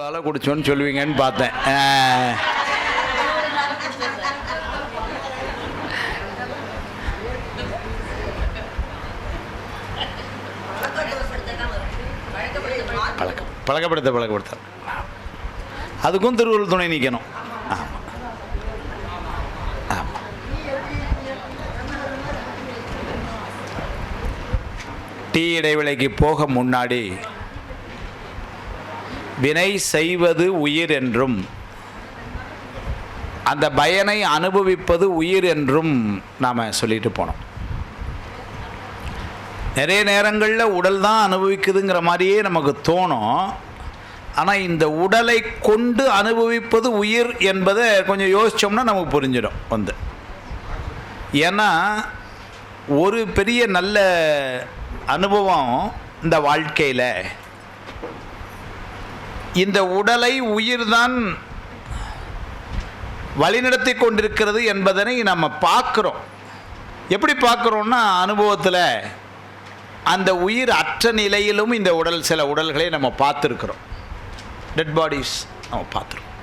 இவ்வளோ குடிச்சோன்னு சொல்லுவீங்கன்னு பார்த்தேன். பழக்கப்படுத்த அதுக்கும் திருவள்ளுவர் துணை நிற்கணும். ஆமாம் ஆமாம். டீ இடைவேளைக்கு போக முன்னாடி வினை செய்வது உயிர் என்றும் அந்த பயனை அனுபவிப்பது உயிர் என்றும் நாம் சொல்லிட்டு போனோம். நிறைய நேரங்களில் உடல் தான் அனுபவிக்குதுங்கிற மாதிரியே நமக்கு தோணும். ஆனால் இந்த உடலை கொண்டு அனுபவிப்பது உயிர் என்பதை கொஞ்சம் யோசித்தோம்னா நமக்கு புரிஞ்சிடும் ஏன்னா ஒரு பெரிய நல்ல அனுபவம் இந்த வாழ்க்கையில் இந்த உடலை உயிர்தான் வழிநடத்தி கொண்டிருக்கிறது என்பதனை நம்ம பார்க்குறோம். எப்படி பார்க்குறோன்னா அனுபவத்தில் அந்த உயிர் அற்ற நிலையிலும் இந்த உடல் சில உடல்களை நம்ம பார்த்துருக்குறோம். டெட் பாடிஸ் நம்ம பார்த்துருக்கோம்.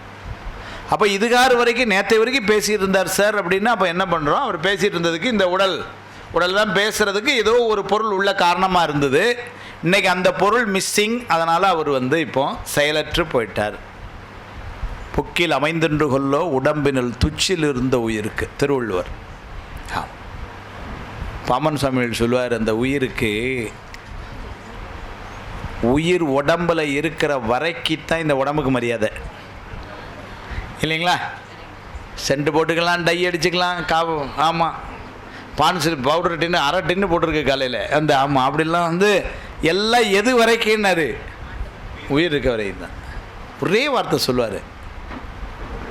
அப்போ இதுகார் வரைக்கும் நேற்றை வரைக்கும் பேசிகிட்டு இருந்தார் சார் அப்படின்னா அப்போ என்ன பண்ணுறோம், அவர் பேசிகிட்டு இருந்ததுக்கு இந்த உடல் தான் பேசுகிறதுக்கு ஏதோ ஒரு பொருள் உள்ள காரணமாக இருந்தது. இன்றைக்கி அந்த பொருள் மிஸ்ஸிங். அதனால் அவர் இப்போ செயலற்று போயிட்டார். புக்கில் அமைந்தென்று கொள்ளோ உடம்பினில் துச்சில் இருந்த உயிருக்கு திருவள்ளுவர். பாமன் சுவாமிகள் சொல்லுவார், அந்த உயிருக்கு உயிர் உடம்பில் இருக்கிற வரைக்குத்தான் இந்த உடம்புக்கு மரியாதை இல்லைங்களா. சென்ட் போட்டுக்கலாம், டை அடிச்சுக்கலாம், ஆமாம் பான்சு பவுடர் டின்னு அரை டின்னு போட்டிருக்கு காலையில் ஆமாம் அப்படிலாம் எல்லாம் எது வரைக்கும்னாரு உயிர் இருக்க வரைக்கும் தான். ஒரே வார்த்தை சொல்லுவார்,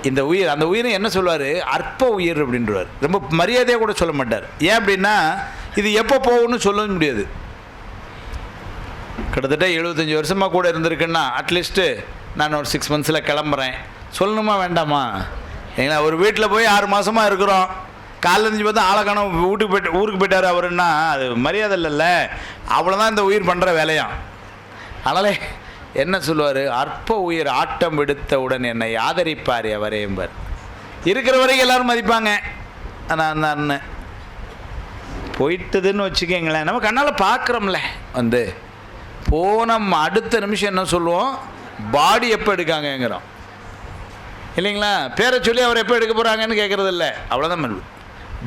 இந்த உயிர் அந்த உயிரை என்ன சொல்லுவார், அற்ப உயிர் அப்படின்றவார். ரொம்ப மரியாதையாக கூட சொல்ல மாட்டார். ஏன் அப்படின்னா இது எப்போ போகும்னு சொல்ல முடியாது. கிட்டத்தட்ட 75 வருஷமாக கூட இருந்திருக்குன்னா அட்லீஸ்ட்டு நான் ஒரு 6 மந்த்ஸில் கிளம்புறேன் சொல்லணுமா வேண்டாமா? ஏன்னா ஒரு வீட்டில் போய் 6 மாதமாக இருக்கிறோம், காலைல இருந்துச்சு பார்த்தா ஆளக்கானம் ஊருக்கு போயிட்டார் அவருன்னா அது மரியாதை இல்லைல்ல. அவ்வளோதான் இந்த உயிர் பண்ணுற வேலையாம். அதனால் என்ன சொல்லுவார், அற்ப உயிர் ஆட்டம் விடுத்தவுடன் என்னை ஆதரிப்பார் எவரேம்பர். இருக்கிற வரைக்கும் எல்லோரும் மதிப்பாங்க. நான் போயிட்டுதுன்னு வச்சுக்கோங்களேன், நம்ம கண்ணால் பார்க்குறோம்ல போன அடுத்த நிமிஷம் என்ன சொல்லுவோம், பாடி எப்போ எடுக்காங்கங்கிறோம் இல்லைங்களா. பேரை சொல்லி அவர் எப்போ எடுக்க போகிறாங்கன்னு கேட்குறது இல்லை. அவ்வளோதான்.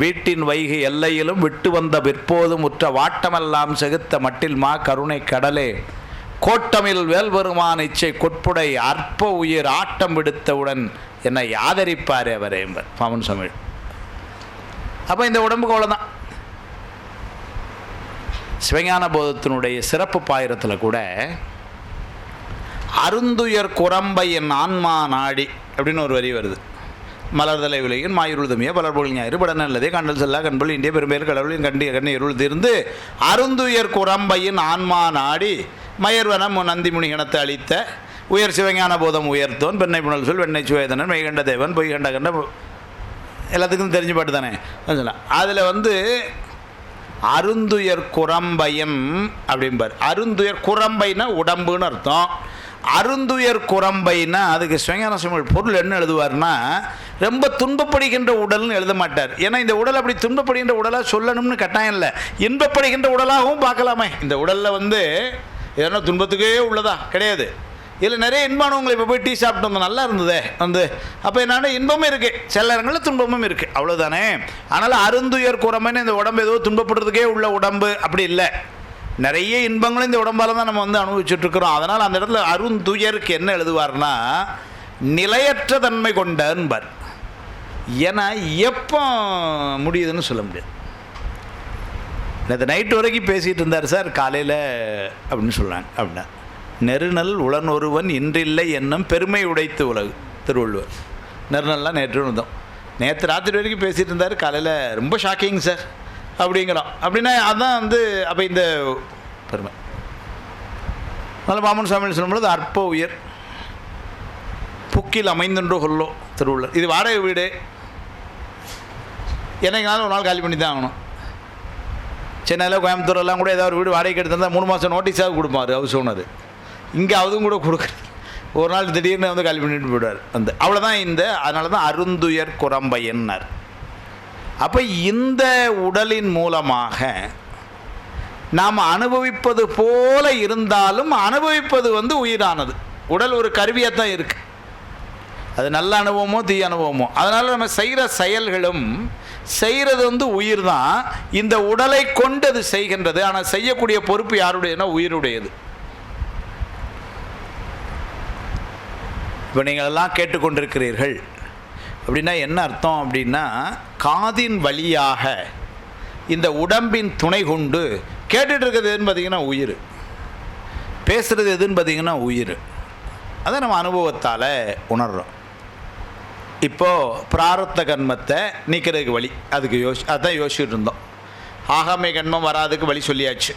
வீட்டின் வைகை எல்லையிலும் விட்டு வந்த விற்போதும் உற்ற வாட்டமெல்லாம் செகுத்த மட்டில் மா கருணை கடலே கோட்டமில் வேல்வருமான இச்சை கொட்புடை அற்ப உயிர் ஆட்டம் விடுத்தவுடன் என்னை ஆதரிப்பார் அவர் என்பர் பாமன் சுவாமிகள். அப்போ இந்த உடம்புக்கு அவ்வளோதான். சிவஞான போதத்தினுடைய சிறப்பு பாயிரத்தில் கூட அருந்துயர் குரம்பை என் ஆன்மா நாடி அப்படின்னு ஒரு வரி வருது. மலர்தலை உலகின் மாயிருள்தமிய பலர்பொருள் ஞாயிறு படன நல்லதே கண்டல் செல்லா கண்பொருள் இந்திய பெரும்பேர் கடவுளின் கண்ணி இருள் தீர்ந்து அருந்துயர் குரம்பையின் ஆன்மா நாடி மயர்வனம் நந்தி முனிகணத்தை அளித்த உயர் சிவஞான போதம் உயர்த்தோன் பெண்ணை புனல் சொல் வெண்ணை சுவேதனன் மெய்கண்ட தேவன் பொய் கண்ட எல்லாத்துக்கும் தெரிஞ்ச பாட்டு தானே சொல்லலாம். அதில் அருந்துயர் குரம்பையன் அப்படிம்பார். அருந்துயர் குரம்பைனா உடம்புன்னு அர்த்தம். அருந்துயர் குரம்பைனா அதுக்கு சிவஞான சுவாமிகள் பொருள் என்ன எழுதுவார்னா, ரொம்ப துன்பப்படுகின்ற உடல்னு எழுத மாட்டார். ஏன்னா இந்த உடல் அப்படி துன்பப்படுகின்ற உடலாக சொல்லணும்னு கட்டாயம் இல்லை, இன்பப்படுகின்ற உடலாகவும் பார்க்கலாமே. இந்த உடலில் எதனா துன்பத்துக்கே உள்ளதா கிடையாது. இதில் நிறைய இன்பானவங்களை இப்போ போய் டீ சாப்பிட்டு வந்தோம், நல்லா இருந்ததே அப்போ என்னன்னா இன்பமும் இருக்குது, சில நேரங்களில் துன்பமும் இருக்குது, அவ்வளோதானே. அதனால் அருந்துயர் குரம்பைன்னு இந்த உடம்பு ஏதோ துன்பப்படுறதுக்கே உள்ள உடம்பு அப்படி இல்லை. நிறைய இன்பங்களும் இந்த உடம்பால் தான் நம்ம அனுபவிச்சுட்ருக்குறோம். அதனால் அந்த இடத்துல அருந்துயருக்கு என்ன எழுதுவார்னா, நிலையற்ற தன்மை கொண்டன்பார். ஏன்னா எப்போ முடியுதுன்னு சொல்ல முடியாது. நேற்று நைட்டு வரைக்கும் பேசிகிட்டு இருந்தார் சார் காலையில் அப்படின்னு சொல்கிறாங்க. அப்படின்னா நெருநல் உளன் ஒருவன் இன்றில்லை என்னும் பெருமை உடைத்து உலகு திருவள்ளுவர். நெருநல்லாம் நேற்று இருந்தோம். நேற்று ராத்திரி வரைக்கும் பேசிகிட்டு இருந்தார், காலையில் ரொம்ப ஷாக்கிங் சார் அப்படிங்கிறோம். அப்படின்னா அதுதான் அப்போ இந்த பெருமை. அதனால் பாமன் சுவாமிகள் சொல்லும்பொழுது அற்ப உயிர் புக்கில் அமைந்தென்று கொள்ளோ திருவள்ளுவர். இது வாடகை வீடு, என்னைக்குனாலும் ஒரு நாள் காலி பண்ணி தான் ஆகணும். சென்னையில் கோயம்புத்தூரெல்லாம் கூட ஏதாவது ஒரு வீடு வாடகைக்கு எடுத்திருந்தால் 3 மாதம் நோட்டீஸாக கொடுப்பார் ஹவுஸ் ஓனர். இங்கே அதுவும் கூட கொடுக்குறது ஒரு நாள் திடீர்னு வந்து காலி பண்ணிட்டு போயிடுவார் வந்து. அவ்வளோதான். அதனால தான் அருந்துயர் குரம்பையன்னார். அப்போ இந்த உடலின் மூலமாக நாம் அனுபவிப்பது போல இருந்தாலும் அனுபவிப்பது வந்து உயிரானது. உடல் ஒரு கருவியாக தான் இருக்குது. அது நல்ல அனுபவமோ தீய அனுபவமோ. அதனால் நம்ம செய்கிற செயல்களும் செய்கிறது வந்து உயிர் தான். இந்த உடலை கொண்டு அது செய்கின்றது. ஆனால் செய்யக்கூடிய பொறுப்பு யாருடையனா உயிருடையது. இப்போ நீங்கள் எல்லாம் கேட்டுக்கொண்டிருக்கிறீர்கள் அப்படின்னா என்ன அர்த்தம் அப்படின்னா, காதின் வழியாக இந்த உடம்பின் துணை கொண்டு கேட்டுட்டு இருக்கிறது எதுன்னு பார்த்தீங்கன்னா உயிர், பேசுகிறது எதுன்னு பார்த்தீங்கன்னா உயிர். அதை நம்ம அனுபவத்தால் உணர்கிறோம். இப்போது பிராரத்த கர்மத்தை நீக்கிறதுக்கு வழி, அதுக்கு அதுதான் யோசிச்சுட்டு இருந்தோம். ஆகாமிய கர்மம் வராதுக்கு வழி சொல்லியாச்சு.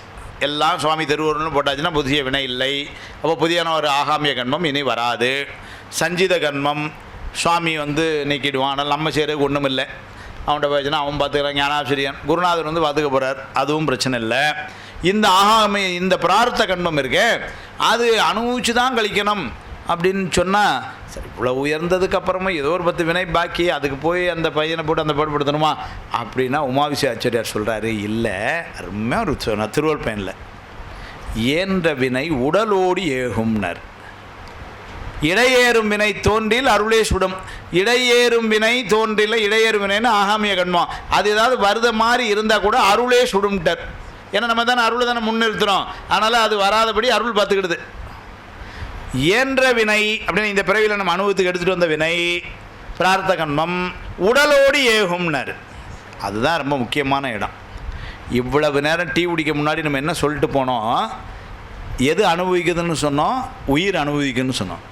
எல்லாம் சுவாமி திருவருள்னு போட்டாச்சுன்னா புதிய வினை இல்லை. அப்போ புதியான ஒரு ஆகாமிய கர்மம் இனி வராது. சஞ்சித கர்மம் சுவாமி வந்து நீக்கிடுவான். ஆனால் நம்ம செய்கிறதுக்கு ஒன்றும் இல்லை. அவன்கிட்ட போயிடுச்சுன்னா அவன் பார்த்துக்கிறான். ஞானாசிரியன் குருநாதர் வந்து பார்த்துக்க போகிறார், அதுவும் பிரச்சனை இல்லை. இந்த ஆகாமிய இந்த பிரார்த்த கர்மம் இருக்கே அது அனுபவிச்சு தான் கழிக்கணும் அப்படின்னு சொன்னால், சரி இவ்வளோ உயர்ந்ததுக்கு அப்புறமா ஏதோ ஒரு 10 வினை பாக்கி, அதுக்கு போய் அந்த பையனை போட்டு அந்த பாடுபடுத்தணுமா அப்படின்னா உமாவிசி ஆச்சாரியார் சொல்கிறாரு, இல்லை அருமையாக ஒரு திருவள்ளுவர் பயனில் ஏன்ற வினை உடலோடு ஏகும்னர். இடையேறும் வினை தோன்றில் அருளே சுடும். இடையேறும் வினை தோன்றில் இடையேறும் வினைன்னு ஆகாமிய கண்மம். அது ஏதாவது வருத மாதிரி இருந்தால் கூட அருளே சுடும்ட்டார். ஏன்னா நம்ம தானே அருள் தானே முன்னிறுத்துகிறோம். அதனால் அது வராதபடி அருள் பார்த்துக்கிடுது. ஏன்ற வினை அப்படின்னு இந்த பிறவியில் நம்ம அனுபவத்துக்கு எடுத்துகிட்டு வந்த வினை பிரார்த்த கண்மம் உடலோடு ஏகும்னார். அதுதான் ரொம்ப முக்கியமான இடம். இவ்வளவு நேரம் டீ குடிக்க முன்னாடி நம்ம என்ன சொல்லிட்டு போனோம்? எது அனுபவிக்குதுன்னு சொன்னோம்? உயிர் அனுபவிக்குன்னு சொன்னோம்.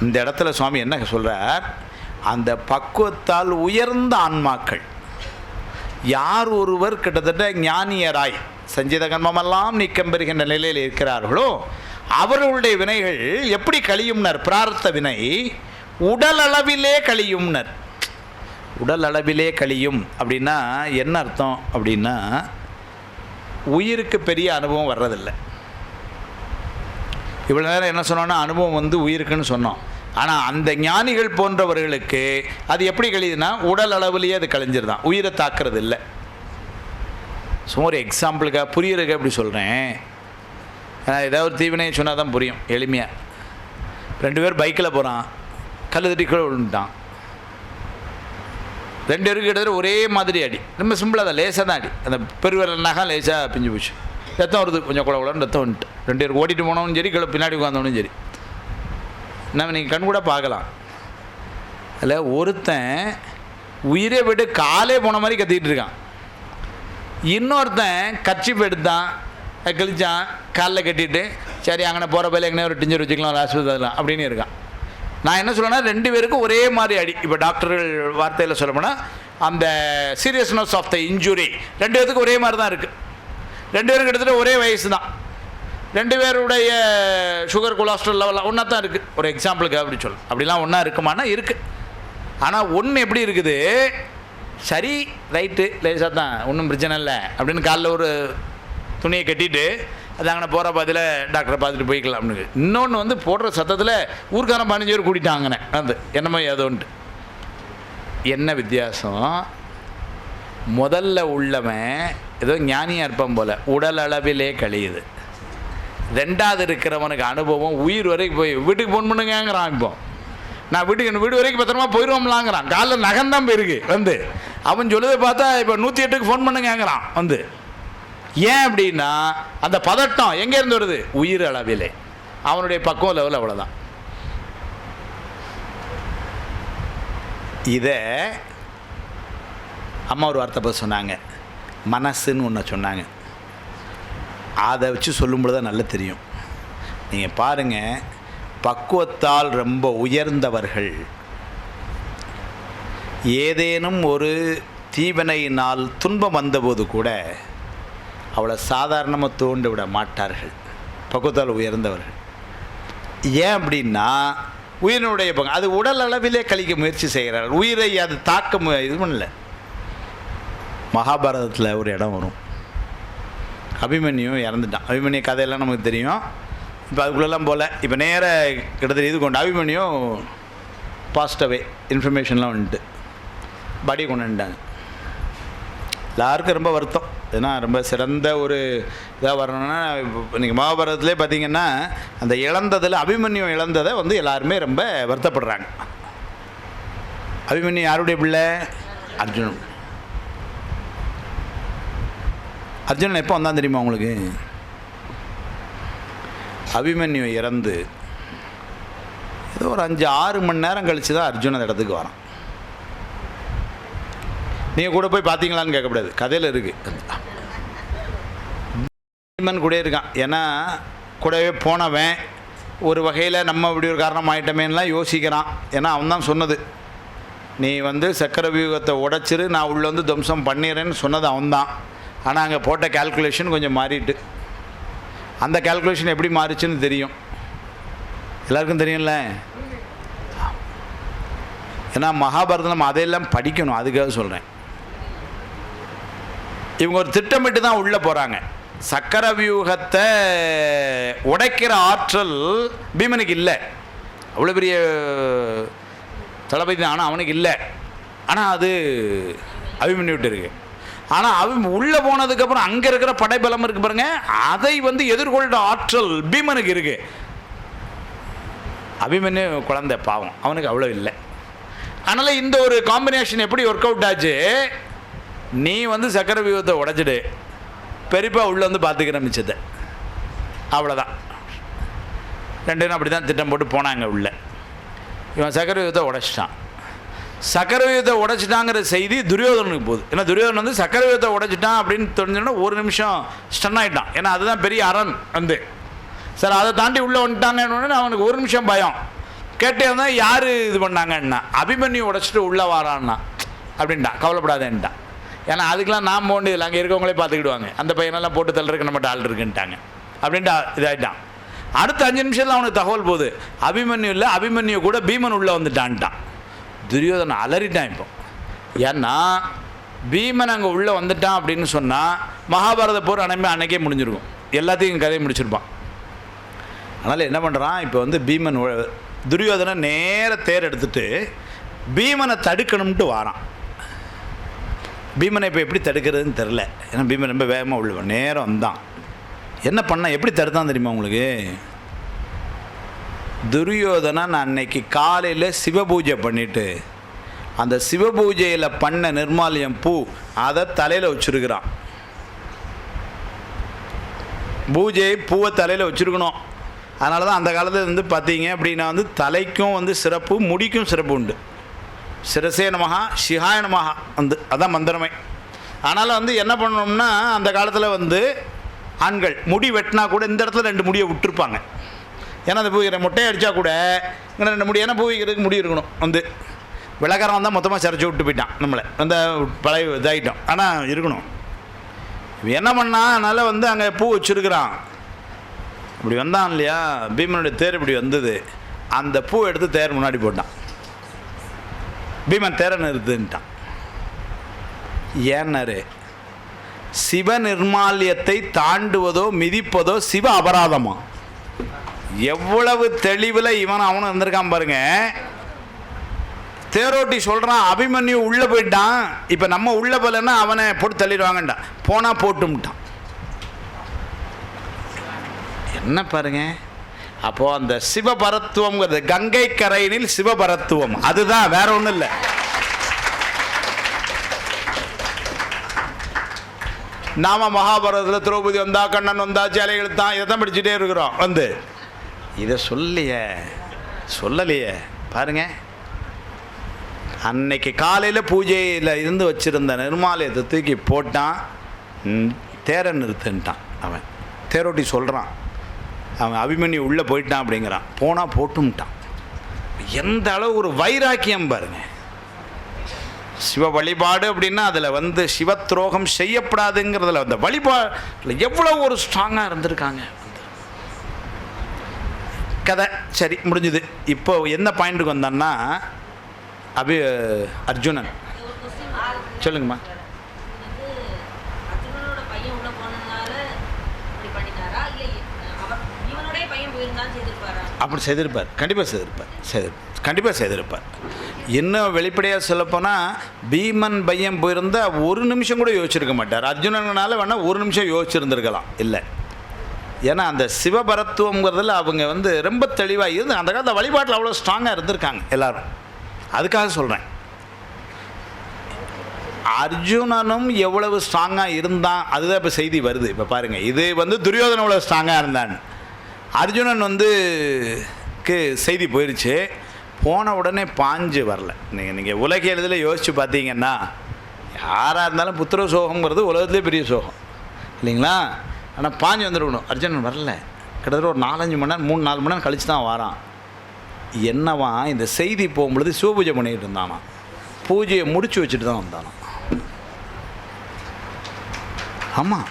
இந்த இடத்துல சுவாமி என்ன சொல்கிறார்? அந்த பக்குவத்தால் உயர்ந்த ஆன்மாக்கள் யார் ஒருவர் கிட்டத்தட்ட ஞானியராய் சஞ்சித கர்மமெல்லாம் நீக்கம் பெறுகின்ற நிலையில் இருக்கிறார்களோ அவர்களுடைய வினைகள் எப்படி கழியும்னர்? பிரார்த்த வினை உடல் அளவிலே கழியும்னர். உடல் அளவிலே கழியும் அப்படின்னா என்ன அர்த்தம் அப்படின்னா, உயிருக்கு பெரிய அனுபவம் வர்றதில்லை. இவ்வளோ நேரம் என்ன சொன்னோன்னா அனுபவம் வந்து உயிருக்குன்னு சொன்னோம். ஆனால் அந்த ஞானிகள் போன்றவர்களுக்கு அது எப்படி கழியுதுன்னா உடல் அளவுலேயே அது கழிஞ்சிருதான், உயிரை தாக்குறது இல்லை. சும்மா ஒரு எக்ஸாம்பிளுக்காக புரியுறதுக்கு அப்படி சொல்கிறேன். ஏன்னா ஏதாவது ஒரு தீவினையை சொன்னால் தான் புரியும் எளிமையாக. 2 பேர் பைக்கில் போகிறான், கல் தட்டி கீழே விழுந்துட்டான். 2 பேருக்கு கிட்டத்தட்ட ஒரே மாதிரி அடி, ரொம்ப சிம்பிளாக தான், லேசாக தான் அடி. அந்த பெருவிரல்னாக லேசாக பிஞ்சு போச்சு, ரத்தம் வருது, கொஞ்சம் குளம் ரத்தம் வந்துட்டு. 2 பேருக்கு ஓட்டிகிட்டு போனவனும் சரி, கீழே பின்னாடி உட்காந்தவனும் சரி. நம்ம நீங்கள் கண் கூட பார்க்கலாம். அதில் ஒருத்தன் உயிரை விட்டு காலே போன மாதிரி கத்திக்கிட்டு இருக்கான். இன்னொருத்தன் கர்ச்சீப் எடுத்தான், கழிச்சான், காலில் கட்டிட்டு சரி அங்கே போகிற பயில எங்கே ஒரு டிஞ்சர் வச்சுக்கலாம், ஒரு ஆஸ்பத்திரிலாம் அப்படின்னு இருக்கான். நான் என்ன சொல்லுவேன்னா 2 பேருக்கும் ஒரே மாதிரி அடி. இப்போ டாக்டர்கள் வார்த்தையில் சொல்ல போனால் அந்த சீரியஸ்னஸ் ஆஃப் த இன்ஜுரி 2 பேருக்கும் ஒரே மாதிரி தான் இருக்குது. 2 பேரும் கிட்டத்தட்ட ஒரே வயசு தான். 2 பேருடைய சுகர் கொலஸ்ட்ரால் லெவலில் ஒன்றா தான் இருக்குது. ஒரு எக்ஸாம்பிளுக்கு அப்படி சொல்லலாம். அப்படிலாம் ஒன்றா இருக்குமானா இருக்குது. ஆனால் ஒன்று எப்படி இருக்குது, சரி ரைட்டு லேசாக தான் ஒன்றும் பிரச்சனை இல்லை அப்படின்னு காலில் ஒரு துணியை கட்டிட்டு அது அங்கே போகிற பாதியில் டாக்டரை பார்த்துட்டு போய்க்கலாம் அப்படின்னு. இன்னொன்று வந்து போடுற சத்தத்தில் ஊர்க்காரன் 15 பேர் கூட்டிட்டாங்கண்ணே வந்து என்னமோ ஏதோன்ட்டு. என்ன வித்தியாசம்? முதல்ல உள்ளவன் ஏதோ ஞானியாக இருப்பான் போல் உடல் அளவிலே கழியுது. 2வது இருக்கிறவனுக்கு அனுபவம் உயிர் வரைக்கும் போய் வீட்டுக்கு ஃபோன் பண்ணுங்கிறான். இப்போ நான் வீடு வரைக்கும் பத்திரமா போயிடுவோம்லாங்கிறான். காலில் நகந்தான் போயிருக்கு வந்து. அவன் சொல்லுதை பார்த்தா இப்போ 108க்கு ஃபோன் பண்ணுங்கிறான் வந்து. ஏன் அப்படின்னா அந்த பதட்டம் எங்கேருந்து வருது? உயிர் அளவிலே. அவனுடைய பக்குவ லெவல் அவ்வளோதான். இதை அம்மா ஒரு வார்த்தை பார்த்து சொன்னாங்க, மனசுன்னு ஒன்று சொன்னாங்க. அதை வச்சு சொல்லும்போது தான் நல்லா தெரியும். நீங்கள் பாருங்கள், பக்குவத்தால் ரொம்ப உயர்ந்தவர்கள் ஏதேனும் ஒரு தீவினையினால் துன்பம் வந்தபோது கூட அவளை சாதாரணமாக தோண்டு விட மாட்டார்கள். பக்குவத்தால் உயர்ந்தவர்கள். ஏன் அப்படின்னா உயிரினுடைய பங்கு அது உடல் அளவிலே கழிக்க முயற்சி செய்கிறார்கள். உயிரை அது தாக்க இது பண்ணல. மகாபாரதத்தில் ஒரு இடம் வரும். அபிமன்யு இறந்துட்டான். அபிமன்யு கதையெல்லாம் நமக்கு தெரியும். இப்போ அதுக்குள்ளெல்லாம் போகல. இப்போ நேர கிட்டத்தட்ட இது கொண்டு அபிமன்யும் பாஸ்டவே இன்ஃபர்மேஷன்லாம் வந்துட்டு பாடி கொண்டு வந்துட்டாங்க. எல்லாருக்கும் ரொம்ப வருத்தம். ஏன்னா ரொம்ப சிறந்த ஒரு இதாக வரணும்னா இன்றைக்கி மகாபாரதத்திலே பார்த்திங்கன்னா அந்த இழந்ததில் அபிமன்யு இழந்ததை வந்து எல்லாருமே ரொம்ப வருத்தப்படுறாங்க. அபிமன்யு யாருடைய பிள்ளை? அர்ஜுனன். அர்ஜுனன் எப்போ வந்தான் தெரியுமா உங்களுக்கு? அபிமன்யு இறந்து ஏதோ ஒரு 5-6 மணி நேரம் கழித்து தான் அர்ஜுனன் இடத்துக்கு வரான். நீங்கள் கூட போய் பார்த்தீங்களான்னு கேட்கக்கூடாது, கதையில் இருக்குது. பீமன் கூட இருக்கான். ஏன்னா கூடவே போனவன் ஒரு வகையில் நம்ம இப்படி ஒரு காரணம் ஆகிட்டமேலாம் யோசிக்கிறான். ஏன்னா அவன் தான் சொன்னது, நீ வந்து சக்கர வியூகத்தை உடைச்சிரு, நான் உள்ளே வந்து துவம்சம் பண்ணிடுறேன்னு சொன்னது அவன் தான். ஆனால் அங்கே போட்ட கால்குலேஷன் கொஞ்சம் மாறிட்டு, அந்த கால்குலேஷன் எப்படி மாறிச்சுன்னு தெரியும், எல்லாருக்கும் தெரியும்ல. ஏன்னா மகாபாரதம் நம்ம அதையெல்லாம் படிக்கணும், அதுக்காக சொல்கிறேன். இவங்க ஒரு திட்டமிட்டு தான் உள்ளே போகிறாங்க. சக்கர வியூகத்தை உடைக்கிற ஆற்றல் பீமனுக்கு இல்லை, அவ்வளோ பெரிய தளபதி தான், ஆனால் அவனுக்கு இல்லை. ஆனால் அது அபிமன்யுட்டு இருக்குது. ஆனால் உள்ளே போனதுக்கப்புறம் அங்கே இருக்கிற படைபலம் இருக்குது பாருங்க, அதை வந்து எதிர்கொள்கிற ஆற்றல் பீமனுக்கு இருக்குது. அபிமன்யு குழந்தை பாவம், அவனுக்கு அவ்வளோ இல்லை. அதனால் இந்த ஒரு காம்பினேஷன் எப்படி ஒர்க் அவுட் ஆச்சு? நீ வந்து சக்கர வியூகத்தை உடைச்சிடு, பெரியப்பா உள்ளே வந்து பார்த்துக்கிற மிச்சத்தை, அவ்வளோதான். ரெண்டு பேரும் அப்படி தான் திட்டம் போட்டு போனாங்க உள்ளே. இவன் சக்கர வியூகத்தை உடைச்சிட்டான். சக்கர வியூகத்தை உடைச்சிட்டாங்கிற செய்தி துரியோதனுக்கு போகுது. ஏன்னா துரியோதனன் வந்து சக்கர வியூகத்தை உடைச்சிட்டான் அப்படின்னு தெரிஞ்சோன்னா ஒரு நிமிஷம் ஸ்டன் ஆகிட்டான். ஏன்னா அதுதான் பெரிய அரண் வந்து. சார் அதை தாண்டி உள்ளே வந்துட்டாங்கன்னு அவனுக்கு ஒரு நிமிஷம் பயம். கேட்டே இருந்தால் யார் இது பண்ணாங்கன்னா, அபிமன்யு உடைச்சிட்டு உள்ளே வாரான்னா அப்படின்ட்டான். கவலைப்படாதேன்ட்டான். ஏன்னா அதுக்கெலாம் நாம் போண்டு இல்லை, அங்கே இருக்கவங்களே பார்த்துக்கிடுவாங்க, அந்த பையனெல்லாம் போட்டு தள்ளுறதுக்கு நம்மகிட்ட ஆள் இருக்குன்ட்டாங்க அப்படின்ட்டு இதாகிட்டான். அடுத்த 5 நிமிஷத்தில் அவனுக்கு தகவல் போகுது, அபிமன்யு இல்லை, அபிமன்யு கூட பீமன் உள்ளே வந்துட்டான்ட்டான். துரியோதனன் அலறிட்டான் இப்போ. ஏன்னா பீமன் அங்கே உள்ளே வந்துட்டான் அப்படின்னு சொன்னால் மகாபாரத போர் அன்னைக்கே முடிஞ்சிருக்கும், எல்லாத்தையும் கதையை முடிச்சிருப்பான். அதனால் என்ன பண்ணுறான் இப்போ வந்து பீமன் துரியோதனை நேர தேர் எடுத்துட்டு பீமனை தடுக்கணும்ட்டு வாரான். பீமனை இப்போ எப்படி தடுக்கிறதுன்னு தெரில. ஏன்னா பீமன் ரொம்ப வேகமாக உள்ள நேரம் வந்தான். என்ன பண்ண, எப்படி தடுத்தான் தெரியுமா உங்களுக்கு? துரியோதனன் அன்னைக்கு காலையில் சிவபூஜை பண்ணிவிட்டு அந்த சிவபூஜையில் பண்ண நிர்மாலியம் பூ அதை தலையில் வச்சுருக்கிறான். பூஜை பூவை தலையில் வச்சுருக்கணும். அதனால தான் அந்த காலத்தில் வந்து பார்த்தீங்க அப்படின்னா வந்து தலைக்கும் வந்து சிறப்பு, முடிக்கும் சிறப்பு உண்டு. சிரசே நமஹா சிகாய நமஹா வந்து அதான் மந்திரமே. அதனால் வந்து என்ன பண்ணணும்னா அந்த காலத்தில் வந்து ஆண்கள் முடி வெட்டினா கூட இந்த இடத்துல 2 முடியை விட்டுருப்பாங்க. ஏன்னா அந்த பூவிக்கிற முட்டையை அடித்தா கூட இங்கே 2 முடி, ஏன்னா பூவிக்கிறதுக்கு முடி இருக்கணும். வந்து விளக்காரம் தான் மொத்தமாக சிறச்சி விட்டு போயிட்டான் நம்மளை, அந்த பழைய இதாகிட்டோம். ஆனால் இருக்கணும். என்ன பண்ணா, அதனால் வந்து அங்கே பூ வச்சுருக்கிறான். இப்படி வந்தான் இல்லையா, பீமனுடைய தேர் இப்படி வந்தது, அந்த பூ எடுத்து தேர் முன்னாடி போட்டான். பீமன் தேரை நிறுத்துன்ட்டான். ஏன்னாரு, சிவ நிர்மால்யத்தை தாண்டுவதோ மிதிப்பதோ சிவ அபராதமா. எவ்வளவு தெளிவில் அவனும் இருந்திருக்கான் பாருங்க. தேரோட்டி சொல்கிறான், அபிமன்யு உள்ளே போயிட்டான், இப்போ நம்ம உள்ளே போகலன்னா அவனை போட்டு தள்ளிடுவாங்கட்டான். போனால் போட்டும்ட்டான். என்ன பாருங்க. அப்போது அந்த சிவபரத்துவம்ங்கிறது கங்கை கரையினில் சிவபரத்துவம், அதுதான், வேற ஒன்றும் இல்லை. நாம மகாபாரதத்தில் திரௌபதி வந்தா, கண்ணன் வந்தா, சேலை இழுத்தான், இதை தான் படிச்சுட்டே இருக்கிறோம். வந்து இதை சொல்லலையே பாருங்க. அன்னைக்கு காலையில் பூஜையில் இருந்து வச்சிருந்த நிர்மாலயத்தை தூக்கி போட்டான், தேரை நிறுத்துன்ட்டான். அவன் தேரோட்டி சொல்கிறான், அவன் அபிமன்யு உள்ளே போயிட்டான் அப்படிங்கிறான். போனால் போட்டும்ட்டான். எந்த அளவு ஒரு வைராக்கியம் பாருங்க. சிவ வழிபாடு அப்படின்னா அதில் வந்து சிவத்ரோகம் செய்யப்படாதுங்கிறதுல அந்த வழிபாடு எவ்வளோ ஒரு ஸ்ட்ராங்காக இருந்திருக்காங்க. கதை சரி முடிஞ்சுது. இப்போ என்ன பாயிண்ட்டுக்கு வந்தான்னா, அர்ஜுனன் சொல்லுங்கம்மா. அப்படி செய்திருப்பார், கண்டிப்பாக செய்திருப்பார். இன்னும் வெளிப்படையாக சொல்லப்போனால் பீமன் பையன் போயிருந்தால் ஒரு நிமிஷம் கூட யோசிச்சிருக்க மாட்டார். அர்ஜுனனால வேணால் ஒரு நிமிஷம் யோசிச்சிருந்துருக்கலாம். இல்லை, ஏன்னா அந்த சிவபரத்துவங்கிறதுல அவங்க ரொம்ப தெளிவாக இருந்து அந்த காலத்தில் வழிபாட்டில் அவ்வளோ ஸ்ட்ராங்காக இருந்திருக்காங்க எல்லோரும். அதுக்காக சொல்கிறேன், அர்ஜுனனும் எவ்வளவு ஸ்ட்ராங்காக இருந்தான் அதுதான் இப்போ செய்தி வருது. இப்போ பாருங்கள், இது துரியோதனன் எவ்வளோ ஸ்ட்ராங்காக இருந்தான். அர்ஜுனன் செய்தி போயிடுச்சு, போன உடனே பாஞ்சு வரல. நீங்கள் உலக எழுதில் யோசித்து பார்த்தீங்கன்னா யாராக இருந்தாலும் புத்திர சோகங்கிறது உலகத்துலேயே பெரிய சோகம் இல்லைங்களா? ஆனால் பாஞ்சு வந்துருக்கணும். அர்ஜுனன் வரல, கிட்டத்தட்ட ஒரு 4-5 மணி நேரம் 3-4 மணி நேரம் கழித்து தான் வரான். என்னவா இந்த செய்தி போகும்பொழுது சிவபூஜை பண்ணிகிட்டு இருந்தானா, பூஜையை முடிச்சு வச்சுட்டு தான் வந்தானா. ஆமாம்,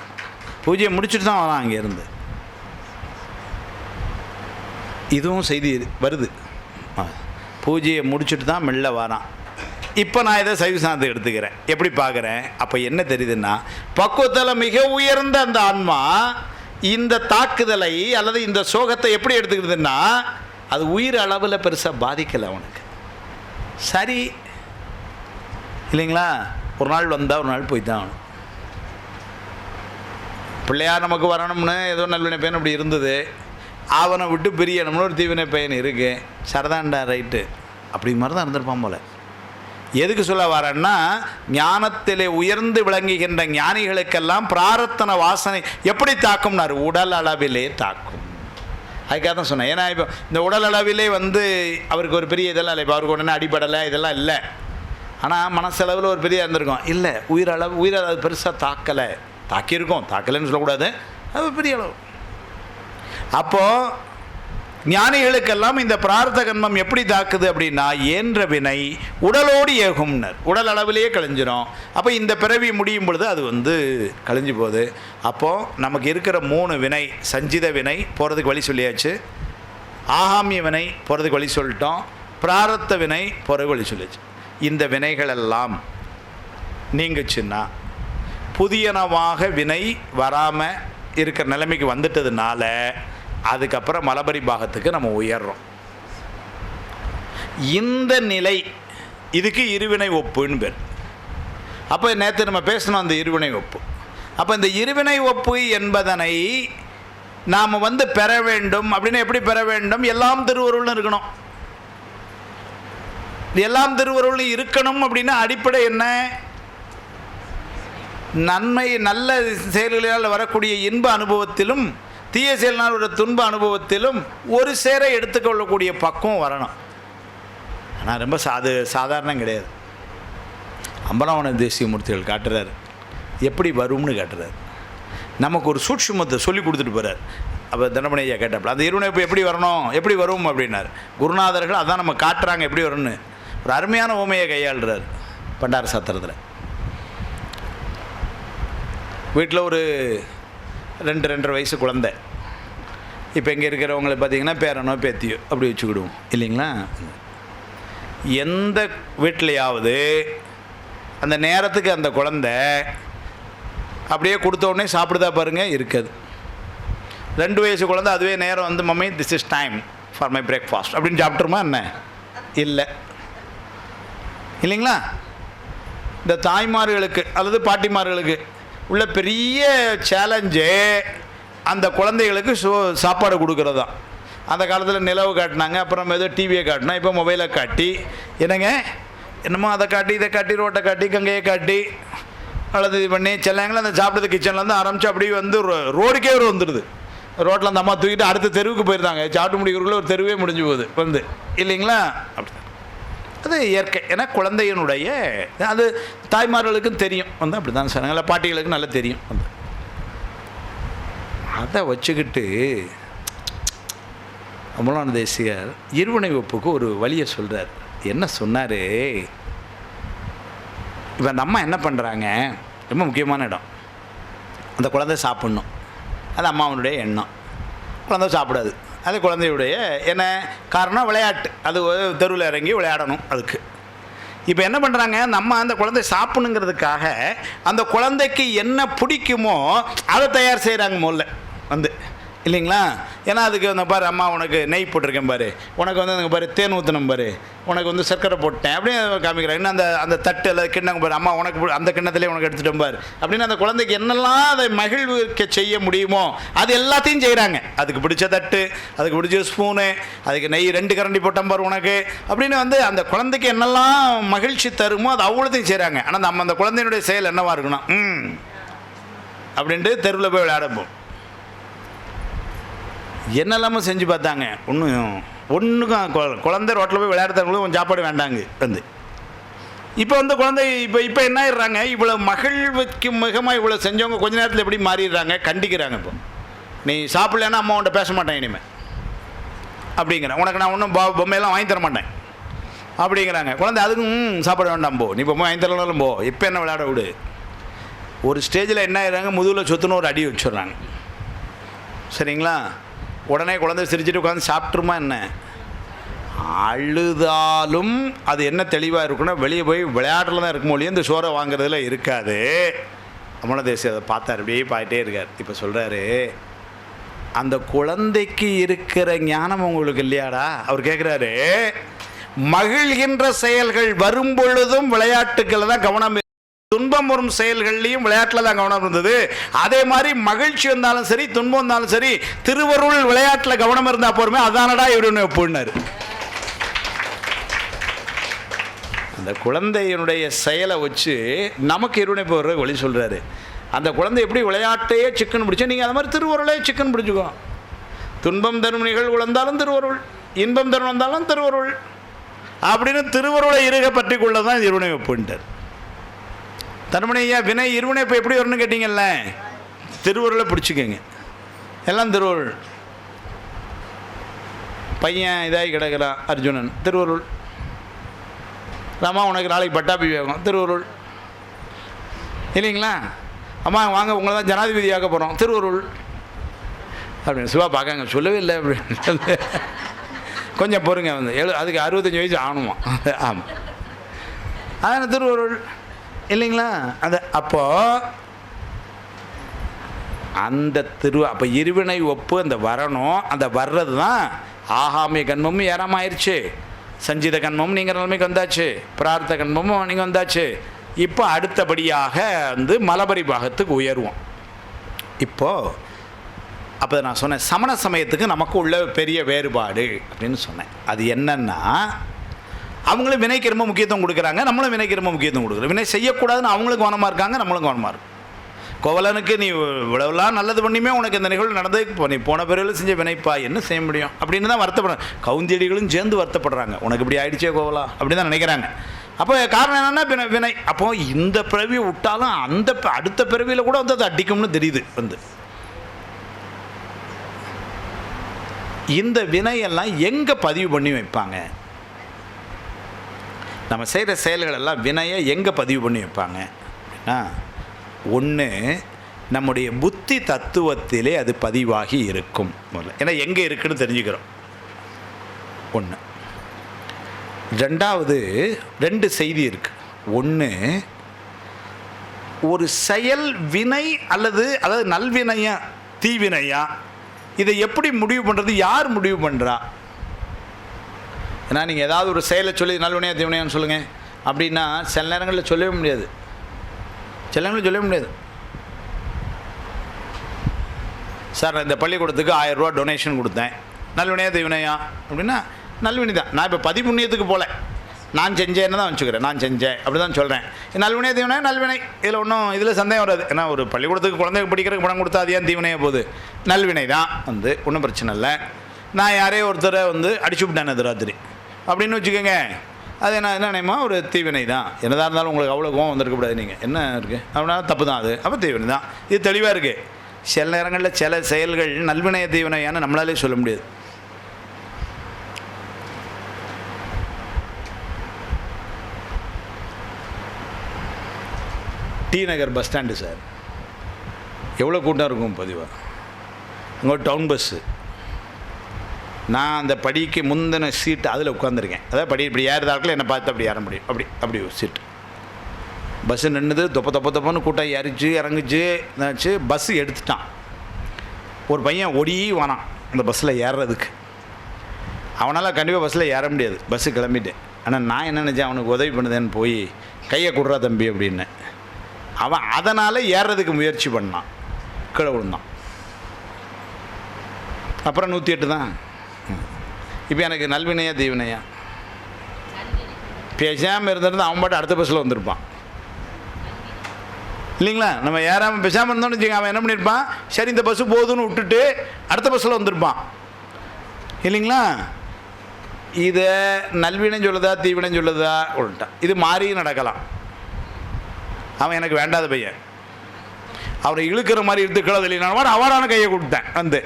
பூஜையை முடிச்சுட்டு தான் வரான் அங்கேருந்து. இதுவும் செய்தி வருது, பூஜையை முடிச்சுட்டு தான் மெல்ல வரான். இப்போ நான் இதை சைவ சாந்தத்தை எடுத்துக்கிறேன். எப்படி பார்க்குறேன்? அப்போ என்ன தெரியுதுன்னா, பக்குவத்தில் மிக உயர்ந்த அந்த ஆன்மா இந்த தாக்குதலை அல்லது இந்த சோகத்தை எப்படி எடுத்துக்கிறதுன்னா, அது உயிர் அளவில் பெருசாக பாதிக்கலை அவனுக்கு. சரி இல்லைங்களா? ஒரு நாள் வந்தால் ஒரு நாள் போய் தான் ஆகணும். பிள்ளையார் நமக்கு வரணும்னு ஏதோ நல்வினை பையன் அப்படி இருந்தது, அவனை விட்டு பிரியணும்னு ஒரு தீவினை பையன் இருக்குது. சரதாண்டா ரைட்டு, அப்படி மாதிரி தான் இருந்திருப்பான் போல். எதுக்கு சொல்ல வரேன்னா, ஞானத்திலே உயர்ந்து விளங்குகின்ற ஞானிகளுக்கெல்லாம் பிராரத்தன வாசனை எப்படி தாக்கும்னாரு? உடல் அளவிலே தாக்கும். அதுக்காக தான் சொன்னேன். ஏன்னா இப்போ இந்த உடல் அளவிலே அவருக்கு ஒரு பெரிய இதெல்லாம் இல்லை. இப்போ அவருக்கு உடனே அடிபடலை இதெல்லாம் இல்லை. ஆனால் மனசளவில் ஒரு பெரிய இருந்திருக்கும். இல்லை, உயிர் அது பெருசாக தாக்கலை. தாக்கியிருக்கோம், தாக்கலைன்னு சொல்லக்கூடாது, அது பெரிய அளவு. அப்போது ஞானிகளுக்கெல்லாம் இந்த பிரார்த்த கர்மம் எப்படி தாக்குது அப்படின்னா, ஏன்ற வினை உடலோடு ஏகும்னர், உடல் அளவிலேயே கழிஞ்சிரும். அப்போ இந்த பிறவி முடியும் பொழுது அது கழிஞ்சு போகுது. அப்போது நமக்கு இருக்கிற 3 வினை, சஞ்சித வினை போகிறதுக்கு வழி சொல்லியாச்சு, ஆகாமிய வினை போகிறதுக்கு வழி சொல்லிட்டோம், பிராரத்த வினை போகிறதுக்கு வழி சொல்லியாச்சு. இந்த வினைகளெல்லாம் நீங்குச்சுன்னா புதியனவாக வினை வராமல் இருக்கிற நிலைமைக்கு வந்துட்டதுனால அதுக்கப்புறம் மலபரி பாகத்துக்கு நம்ம உயர்றோம். இந்த நிலை இதுக்கு இருவினை ஒப்புன்னு பேர். அப்போ நேற்று நம்ம பேசணும் அந்த இருவினை ஒப்பு. அப்போ இந்த இருவினை ஒப்பு என்பதனை நாம் பெற வேண்டும் அப்படின்னா எப்படி பெற வேண்டும்? எல்லாம் திருவருள்னு இருக்கணும். எல்லாம் திருவருள்னு இருக்கணும் அப்படின்னா அடிப்படை என்ன? நன்மை நல்ல செயல்களால் வரக்கூடிய இன்ப அனுபவத்திலும் தீய செயலினால் ஒரு துன்ப அனுபவத்திலும் ஒரு சேர எடுத்துக்கொள்ளக்கூடிய பக்குவம் வரணும். ஆனால் ரொம்ப சாதாரணம் கிடையாது. அம்பலவான தேசிகமூர்த்திகள் காட்டுறாரு, எப்படி வரும்னு காட்டுறாரு. நமக்கு ஒரு சூட்சுமத்தை சொல்லி கொடுத்துட்டு போகிறார். அப்போ தண்டமணி ஐயா கேட்டாப்புல, அந்த இருவினைப்பு எப்படி வரணும், எப்படி வரும் அப்படின்னார். குருநாதர்கள் அதான் நம்ம காட்டுறாங்க எப்படி வரும்னு. ஒரு அருமையான ஓமையை கையாளுறார் பண்டார சாத்திரத்தில். வீட்டில் ஒரு 2-2.5 வயசு குழந்தை. இப்போ இங்கே இருக்கிறவங்களை பார்த்திங்கன்னா பேரனோ பேத்தியோ அப்படி வச்சுக்கிடுவோம் இல்லைங்களா? எந்த வீட்டிலையாவது அந்த நேரத்துக்கு அந்த குழந்தை அப்படியே கொடுத்த உடனே சாப்பிடுதா பாருங்கள்? இருக்காது. 2 வயசு குழந்தை அதுவே நேரம் mummy this is time for my breakfast அப்படின்னு சாப்பிட்ருமா என்ன? இல்லை இல்லைங்களா? இந்த தாய்மார்களுக்கு அல்லது பாட்டிமார்களுக்கு உள்ள பெரிய சேலஞ்சே அந்த குழந்தைகளுக்கு சாப்பாடு கொடுக்குறது தான். அந்த காலத்தில் நிலவு காட்டினாங்க, அப்புறம் ஏதோ டிவியை காட்டினா, இப்போ மொபைலை காட்டி என்னமோ அதை காட்டி இதை காட்டி ரோட்டை காட்டி கங்கையை காட்டி அல்லது இது பண்ணி செல்லாங்களே அந்த சாப்பிட்றது கிச்சன்லேருந்து ஆரம்பித்து அப்படியே ரோடுக்கே வந்துடுது. ரோட்டில் அந்த அம்மா தூக்கிட்டு அடுத்த தெருவுக்கு போயிருந்தாங்க. சாப்பிட்டு முடிக்கிறதுக்குள்ளே ஒரு தெருவே முடிஞ்சு போகுது இல்லைங்களா? அப்படி அது இயற்கை. ஏன்னா குழந்தையினுடைய அது தாய்மார்களுக்கும் தெரியும் அப்படி தான் சொன்னாங்க, பாட்டிகளுக்கு நல்லா தெரியும். அதை வச்சுக்கிட்டு அம்பலவான தேசிகர் இருவினை ஒப்புக்கு ஒரு வழியை சொல்கிறார். என்ன சொன்னார்? இப்போ அந்த அம்மா என்ன பண்ணுறாங்க, ரொம்ப முக்கியமான இடம், அந்த குழந்தை சாப்பிட்ணும், அது அம்மாவனுடைய எண்ணம். குழந்தை சாப்பிடாது, அது குழந்தையுடைய என்ன காரணம்? விளையாட்டு. அது தெருவில் இறங்கி விளையாடணும். அதுக்கு இப்போ என்ன பண்ணுறாங்க, நம்ம அந்த குழந்தை சாப்பிடணுங்கிறதுக்காக அந்த குழந்தைக்கு என்ன பிடிக்குமோ அதை தயார் செய்கிறாங்க முதல்ல இல்லைங்களா? ஏன்னா அதுக்கு வந்து பாரு, அம்மா உனக்கு நெய் போட்டிருக்கேன் பாரு, உனக்கு வந்து அந்த பாரு தேன் ஊற்றினம் பாரு, உனக்கு வந்து சர்க்கரை போட்டேன் அப்படின்னு காமிக்கிறேன். இன்னும் அந்த தட்டு அல்லது கிண்ணங்க பாரு, அம்மா உனக்கு அந்த கிண்ணத்திலே உனக்கு எடுத்துட்டோம் பாரு அப்படின்னு அந்த குழந்தைக்கு என்னெல்லாம் அதை மகிழ்வுக்க செய்ய முடியுமோ அது எல்லாத்தையும் செய்கிறாங்க. அதுக்கு பிடிச்ச தட்டு, அதுக்கு பிடிச்ச ஸ்பூனு, அதுக்கு நெய் 2 கரண்டி போட்டோம் பாரு உனக்கு அப்படின்னு வந்து அந்த குழந்தைக்கு என்னெல்லாம் மகிழ்ச்சி தருமோ அது அவ்வளோத்தையும் செய்கிறாங்க. ஆனால் நம்ம அந்த குழந்தையினுடைய செயல் என்னவா இருக்கணும்? அப்படின்ட்டு தெருவில் போய் விளையாடப்போம். என்னெல்லாமோ செஞ்சு பார்த்தாங்க, ஒன்றுக்கும் குழந்தை ரோட்டில் போய் விளையாடுறவங்களும் கொஞ்சம் சாப்பாடு வேண்டாங்க வந்து. இப்போ வந்து குழந்தை இப்போ என்ன ஆயிடுறாங்க, இவ்வளோ மகிழ்வுக்கு மிகமாக இவ்வளோ செஞ்சவங்க கொஞ்ச நேரத்தில் எப்படி மாறிடுறாங்க, கண்டிக்கிறாங்க. இப்போ நீ சாப்பிட்லன்னா அம்மா உன்ட்ட பேச மாட்டேன் இனிமேல் அப்படிங்கிறேன், உனக்கு நான் ஒன்றும் பொம்மையெல்லாம் வாங்கி தர மாட்டேன் அப்படிங்கிறாங்க. குழந்தை அதுக்கும் சாப்பிட வேண்டாம், போ நீ பொம்மை வாங்கி தரலாம், போ இப்போ என்ன விளையாட விடு. ஒரு ஸ்டேஜில் என்ன ஆயிடுறாங்க, முதுகில் சொத்துன்னு ஒரு அடி வச்சுடுறாங்க. சரிங்களா? உடனே குழந்தை சிரிச்சுட்டு உட்காந்து சாப்பிட்ருமா என்ன? அழுதாலும் அது என்ன தெளிவாக இருக்குன்னா, வெளியே போய் விளையாட்டில் தான் இருக்கும் மொழியே இந்த சோறை வாங்குறதுல இருக்காது. அமல தேசிய அதை பார்த்தார், அப்படியே பார்த்துட்டே இருக்கார். இப்போ சொல்கிறாரு, அந்த குழந்தைக்கு இருக்கிற ஞானம் உங்களுக்கு இல்லையாடா? அவர் கேட்குறாரு, மகிழ்கின்ற செயல்கள் வரும் பொழுதும் விளையாட்டுக்கள் தான் கவனம், துன்பம் வரும் செயல்கள்லையும் விளையாட்டில் தான் கவனம் இருந்தது. அதே மாதிரி மகிழ்ச்சி வந்தாலும் சரி, துன்பம் வந்தாலும் சரி, திருவருள் விளையாட்டில் கவனம் இருந்தால் போருமே, அதானடா இவருன்னு ஒப்புனார். அந்த குழந்தையினுடைய செயலை வச்சு நமக்கு இருவனை போகிற வழி சொல்கிறாரு. அந்த குழந்தை எப்படி விளையாட்டையே சிக்கன் பிடிச்சா, நீங்கள் அது மாதிரி திருவருளே சிக்கன் பிடிச்சிக்கோ. துன்பம் தரும் நிகழ்வு வந்தாலும் திருவருள், இன்பம் தரும் வந்தாலும் திருவருள் அப்படின்னு திருவருளை இருக பற்றி கொள்ளதான் இருவனை ஒப்புன்ட்டார். தன்மனையா வினை இருவனை இப்போ எப்படி வரணும்னு கேட்டிங்கல்ல, திருவருளை பிடிச்சிக்கங்க. எல்லாம் திருவருள். பையன் இதாகி கிடக்கிறான் அர்ஜுனன், திருவருள். ராமா உனக்கு நாளைக்கு பட்டாபி வேகம், திருவருள் இல்லைங்களா? அம்மா வாங்க உங்களை தான் ஜனாதிபதியாக போகிறோம், திருவருள் அப்படின்னு. சிவா பார்க்காங்க, சொல்லவே இல்லை அப்படின்னு. கொஞ்சம் பொறுங்க, வந்து அதுக்கு 65 வயசு ஆகணுமா? ஆமாம், அதான் திருவருள் இல்லைங்களா? அது அப்போது அந்த அப்போ இருவினை ஒப்பு அந்த வரணும். அந்த வர்றது தான் ஆகாமிய கண்மமும் ஏறாமாயிருச்சு, சஞ்சித கண்மமும் நீங்கள் நிலைமைக்கு வந்தாச்சு, பிரார்த்த கண்மமும் நீங்கள் வந்தாச்சு. இப்போ அடுத்தபடியாக வந்து மலபரி பாகத்துக்கு உயர்வோம். இப்போது அப்போ நான் சொன்னேன், சமண சமயத்துக்கு நமக்கு உள்ள பெரிய வேறுபாடு அப்படின்னு சொன்னேன். அது என்னன்னா, அவங்களும் வினைக்கு ரொம்ப முக்கியத்துவம் கொடுக்குறாங்க, நம்மளும் வினைக்கு ரொம்ப முக்கியத்துவம் கொடுக்குறோம். வினை செய்யக்கூடாதுன்னு அவங்களும் கவனமாக இருக்காங்க, நம்மளும் கவனமாக இருக்கும். கோவலனுக்கு நீ இவ்வளவுலாம் நல்லது பண்ணியுமே உனக்கு இந்த நிகழ்வு நடந்தது, நீ போன பிறகு செஞ்ச வினைப்பா, என்ன செய்ய முடியும் அப்படின்னு தான் வருத்தப்படுறாங்க. கவுந்தியடிகளும் சேர்ந்து வருத்தப்படுறாங்க, உனக்கு இப்படி ஆயிடுச்சே கோவலா அப்படின்னு தான் நினைக்கிறாங்க. அப்போ காரணம் என்னென்னா வினை. அப்போது இந்த பிறவியை விட்டாலும் அந்த அடுத்த பிறவியில் கூட வந்து அது அடிக்கும்னு தெரியுது. வந்து இந்த வினையெல்லாம் எங்கே பதிவு பண்ணி வைப்பாங்க? நம்ம செய்கிற செயல்கள் எல்லாம் வினையை எங்கே பதிவு பண்ணி வைப்பாங்க அப்படின்னா, ஒன்று நம்முடைய புத்தி தத்துவத்திலே அது பதிவாகி இருக்கும் முதல்ல. ஏன்னா எங்கே இருக்குன்னு தெரிஞ்சுக்கிறோம் ஒன்று. ரெண்டாவது 2 செய்தி இருக்குது. ஒன்று, ஒரு செயல் வினை அதாவது நல்வினையா தீவினையா, இதை எப்படி முடிவு பண்ணுறது, யார் முடிவு பண்ணுறா? ஏன்னா நீங்கள் ஏதாவது ஒரு செயலை சொல்லி நல்வினையா தீவினையான்னு சொல்லுங்கள் அப்படின்னா சில நேரங்களில் சொல்லவே முடியாது, சில நேரங்களில் சொல்லவே முடியாது. சார் நான் இந்த பள்ளிக்கூடத்துக்கு 1000 ரூபா டொனேஷன் கொடுத்தேன், நல்வினையா தீவினையா அப்படின்னா நல்வினை தான். நான் இப்போ பதிப்புண்ணியத்துக்கு போகல, நான் செஞ்சேன்னு தான் வச்சுக்கிறேன், நான் செஞ்சேன் அப்படி தான் சொல்கிறேன். நல்வினை தீவினை நல்வினை, இதில் ஒன்றும் இதில் சந்தேகம் வராது. ஏன்னா ஒரு பள்ளிக்கூடத்துக்கு குழந்தைக்கு படிக்கிறதுக்கு பணம் கொடுத்தா அது ஏன் தீவினையாக போகுது? நல்வினை தான், வந்து ஒன்றும் பிரச்சனை இல்லை. நான் யாரையோ ஒருத்தரை வந்து அடிச்சு விட்டேன் அது ராத்திரி அப்படின்னு வச்சுக்கோங்க, அது என்ன நினைமா ஒரு தீவினை தான். என்னதான் இருந்தாலும் உங்களுக்கு அவ்வளோ கோவம் வந்துருக்கக்கூடாது, நீங்கள் என்ன இருக்குது அப்படின்னா தப்பு தான் அது, அப்போ தீவினை தான். இது தெளிவாக இருக்குது. சில நேரங்களில் சில செயல்கள் நல்வினைய தீவினையான்னு நம்மளாலே சொல்ல முடியாது. டி நகர் பஸ் ஸ்டாண்டு சார், எவ்வளோ கூட்டம் இருக்கும் பதிவாக, அங்கே டவுன் பஸ்ஸு. நான் அந்த படிக்கு முந்தின சீட்டு அதில் உட்காந்துருக்கேன். அதாவது படி இப்படி ஏறுதாக்கில் என்னை பார்த்து அப்படி ஏற முடியும், அப்படி ஒரு சீட்டு. பஸ்ஸு நின்றுது, தொப்பன்னு கூட்டம் ஏறிச்சு இறங்குச்சு, என்னாச்சு, பஸ்ஸு எடுத்துட்டான். ஒரு பையன் ஓடி வானான் அந்த பஸ்ஸில் ஏறுறதுக்கு. அவனால் கண்டிப்பாக பஸ்ஸில் ஏற முடியாது, பஸ்ஸு கிளம்பிட்டேன். ஆனால் நான் என்ன நினச்சேன், அவனுக்கு உதவி பண்ணுதேன்னு போய் கையை கொடுறா தம்பி அப்படின்னு. அவன் அதனால் ஏறுறதுக்கு முயற்சி பண்ணான், கீழே விழுந்தான். அப்புறம் 108 தான். இப்போ எனக்கு நல்வினையா தீவினையா? பேசாமல் இருந்திருந்தால் அவன் பாட்டு அடுத்த பஸ்ஸில் வந்திருப்பான் இல்லைங்களா? நம்ம ஏறாமல் பேசாமல் இருந்தோம்னு வச்சுக்கோங்க, அவன் என்ன பண்ணியிருப்பான், சரி இந்த பஸ்ஸு போதுன்னு விட்டுட்டு அடுத்த பஸ்ஸில் வந்திருப்பான் இல்லைங்களா? இதை நல்வினை சொல்லுதா தீவினை சொல்லுதா உள்ட்டான். இது மாறியும் நடக்கலாம். அவன் எனக்கு வேண்டாத பையன், அவரை இழுக்கிற மாதிரி இழுத்துக்கள தெரியல அவரான கையை கொடுத்தேன் வந்து.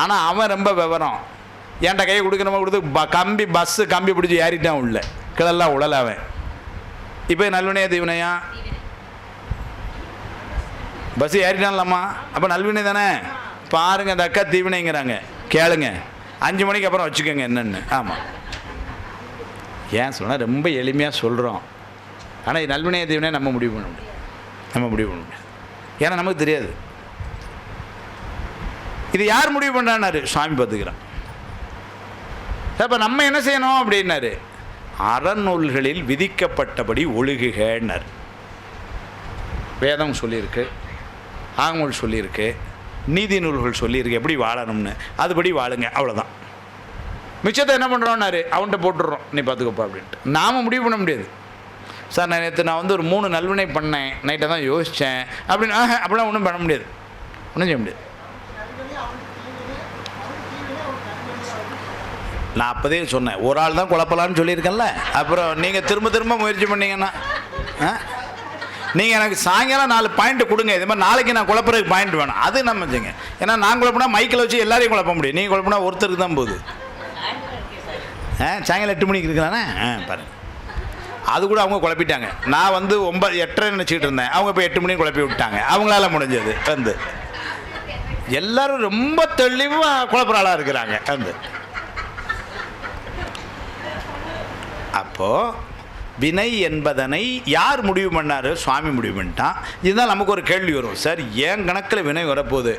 ஆனால் அவன் ரொம்ப விவரம், ஏன்டா கையை கொடுக்குறமா கொடுத்து கம்பி பஸ்ஸு கம்பி பிடிச்சி ஏறிட்டான் உள்ள, கிளெல்லாம் உடலை அவன். இப்போ நல்வினையா தீவினையா? பஸ்ஸு ஏறிட்டான்லாமா, அப்போ நல்வினை தானே. பாருங்க அந்த அக்கா தீவினைங்கிறாங்க, கேளுங்க 5 மணிக்கு அப்புறம் வச்சுக்கோங்க என்னென்னு. ஆமாம், ஏன் சொன்னால் ரொம்ப எளிமையாக சொல்கிறோம். ஆனால் இது நல்வினையா தீவினையா நம்ம முடிவு பண்ண முடியும், நம்ம முடிவு பண்ண முடியாது. ஏன்னா நமக்கு தெரியாது. இது யார் முடிவு பண்ணுறான்னாரு, சுவாமி பார்த்துக்கிறான். அப்போ நம்ம என்ன செய்யணும் அப்படின்னாரு, அறநூல்களில் விதிக்கப்பட்டபடி ஒழுகுகன்னார். வேதம் சொல்லியிருக்கு, ஆகநூல் சொல்லியிருக்கு, நீதி நூல்கள் சொல்லியிருக்கு எப்படி வாழணும்னு, அதுபடி வாழுங்க, அவ்வளோதான். மிச்சத்தை என்ன பண்ணுறோன்னாரு, அவன்கிட்ட போட்டுடுறோம், நீ பார்த்துக்கப்பா அப்படின்ட்டு. நாம் முடிவு பண்ண முடியாது. சார் நேற்று நான் வந்து ஒரு 3 நல்வினை பண்ணேன், நைட்டை தான் யோசித்தேன் அப்படின்னு அப்படிலாம் ஒன்றும் பண்ண முடியாது, ஒன்றும் செய்ய முடியாது. நான் அப்போதே சொன்னேன், ஒரு ஆள் தான் குழப்பலான்னு சொல்லியிருக்கேன்ல. அப்புறம் நீங்கள் திரும்ப திரும்ப முயற்சி பண்ணீங்கன்னா, நீங்கள் எனக்கு சாயங்காலம் 4 பாயிண்ட் கொடுங்க, இது மாதிரி நாளைக்கு நான் குழப்பறதுக்கு பாயிண்ட் வேணும், அது நம்ம செய்யுங்க. ஏன்னா நான் குழப்பினா மைக்கில் வச்சு எல்லாரையும் குழப்ப முடியும், நீங்கள் குழப்பினா ஒருத்தருக்கு தான் போகுது. சாயங்காலம் 8 மணிக்கு இருக்கிறானே பாருங்கள், அது கூட அவங்க குழப்பிட்டாங்க. நான் வந்து 9 8:30 நினச்சிக்கிட்டு இருந்தேன், அவங்க இப்போ 8 மணிக்கு குழப்பி விட்டாங்க. அவங்களால முடிஞ்சது வந்து எல்லோரும் ரொம்ப தெளிவாக குழப்பற ஆளாக இருக்கிறாங்க வந்து. அப்போது வினை என்பதனை யார் முடிவு பண்ணார்? சுவாமி முடிவு பண்ணிட்டான். இதுதான் நமக்கு ஒரு கேள்வி வரும், சார் ஏன் கணக்கில் வினை வரப்போகுது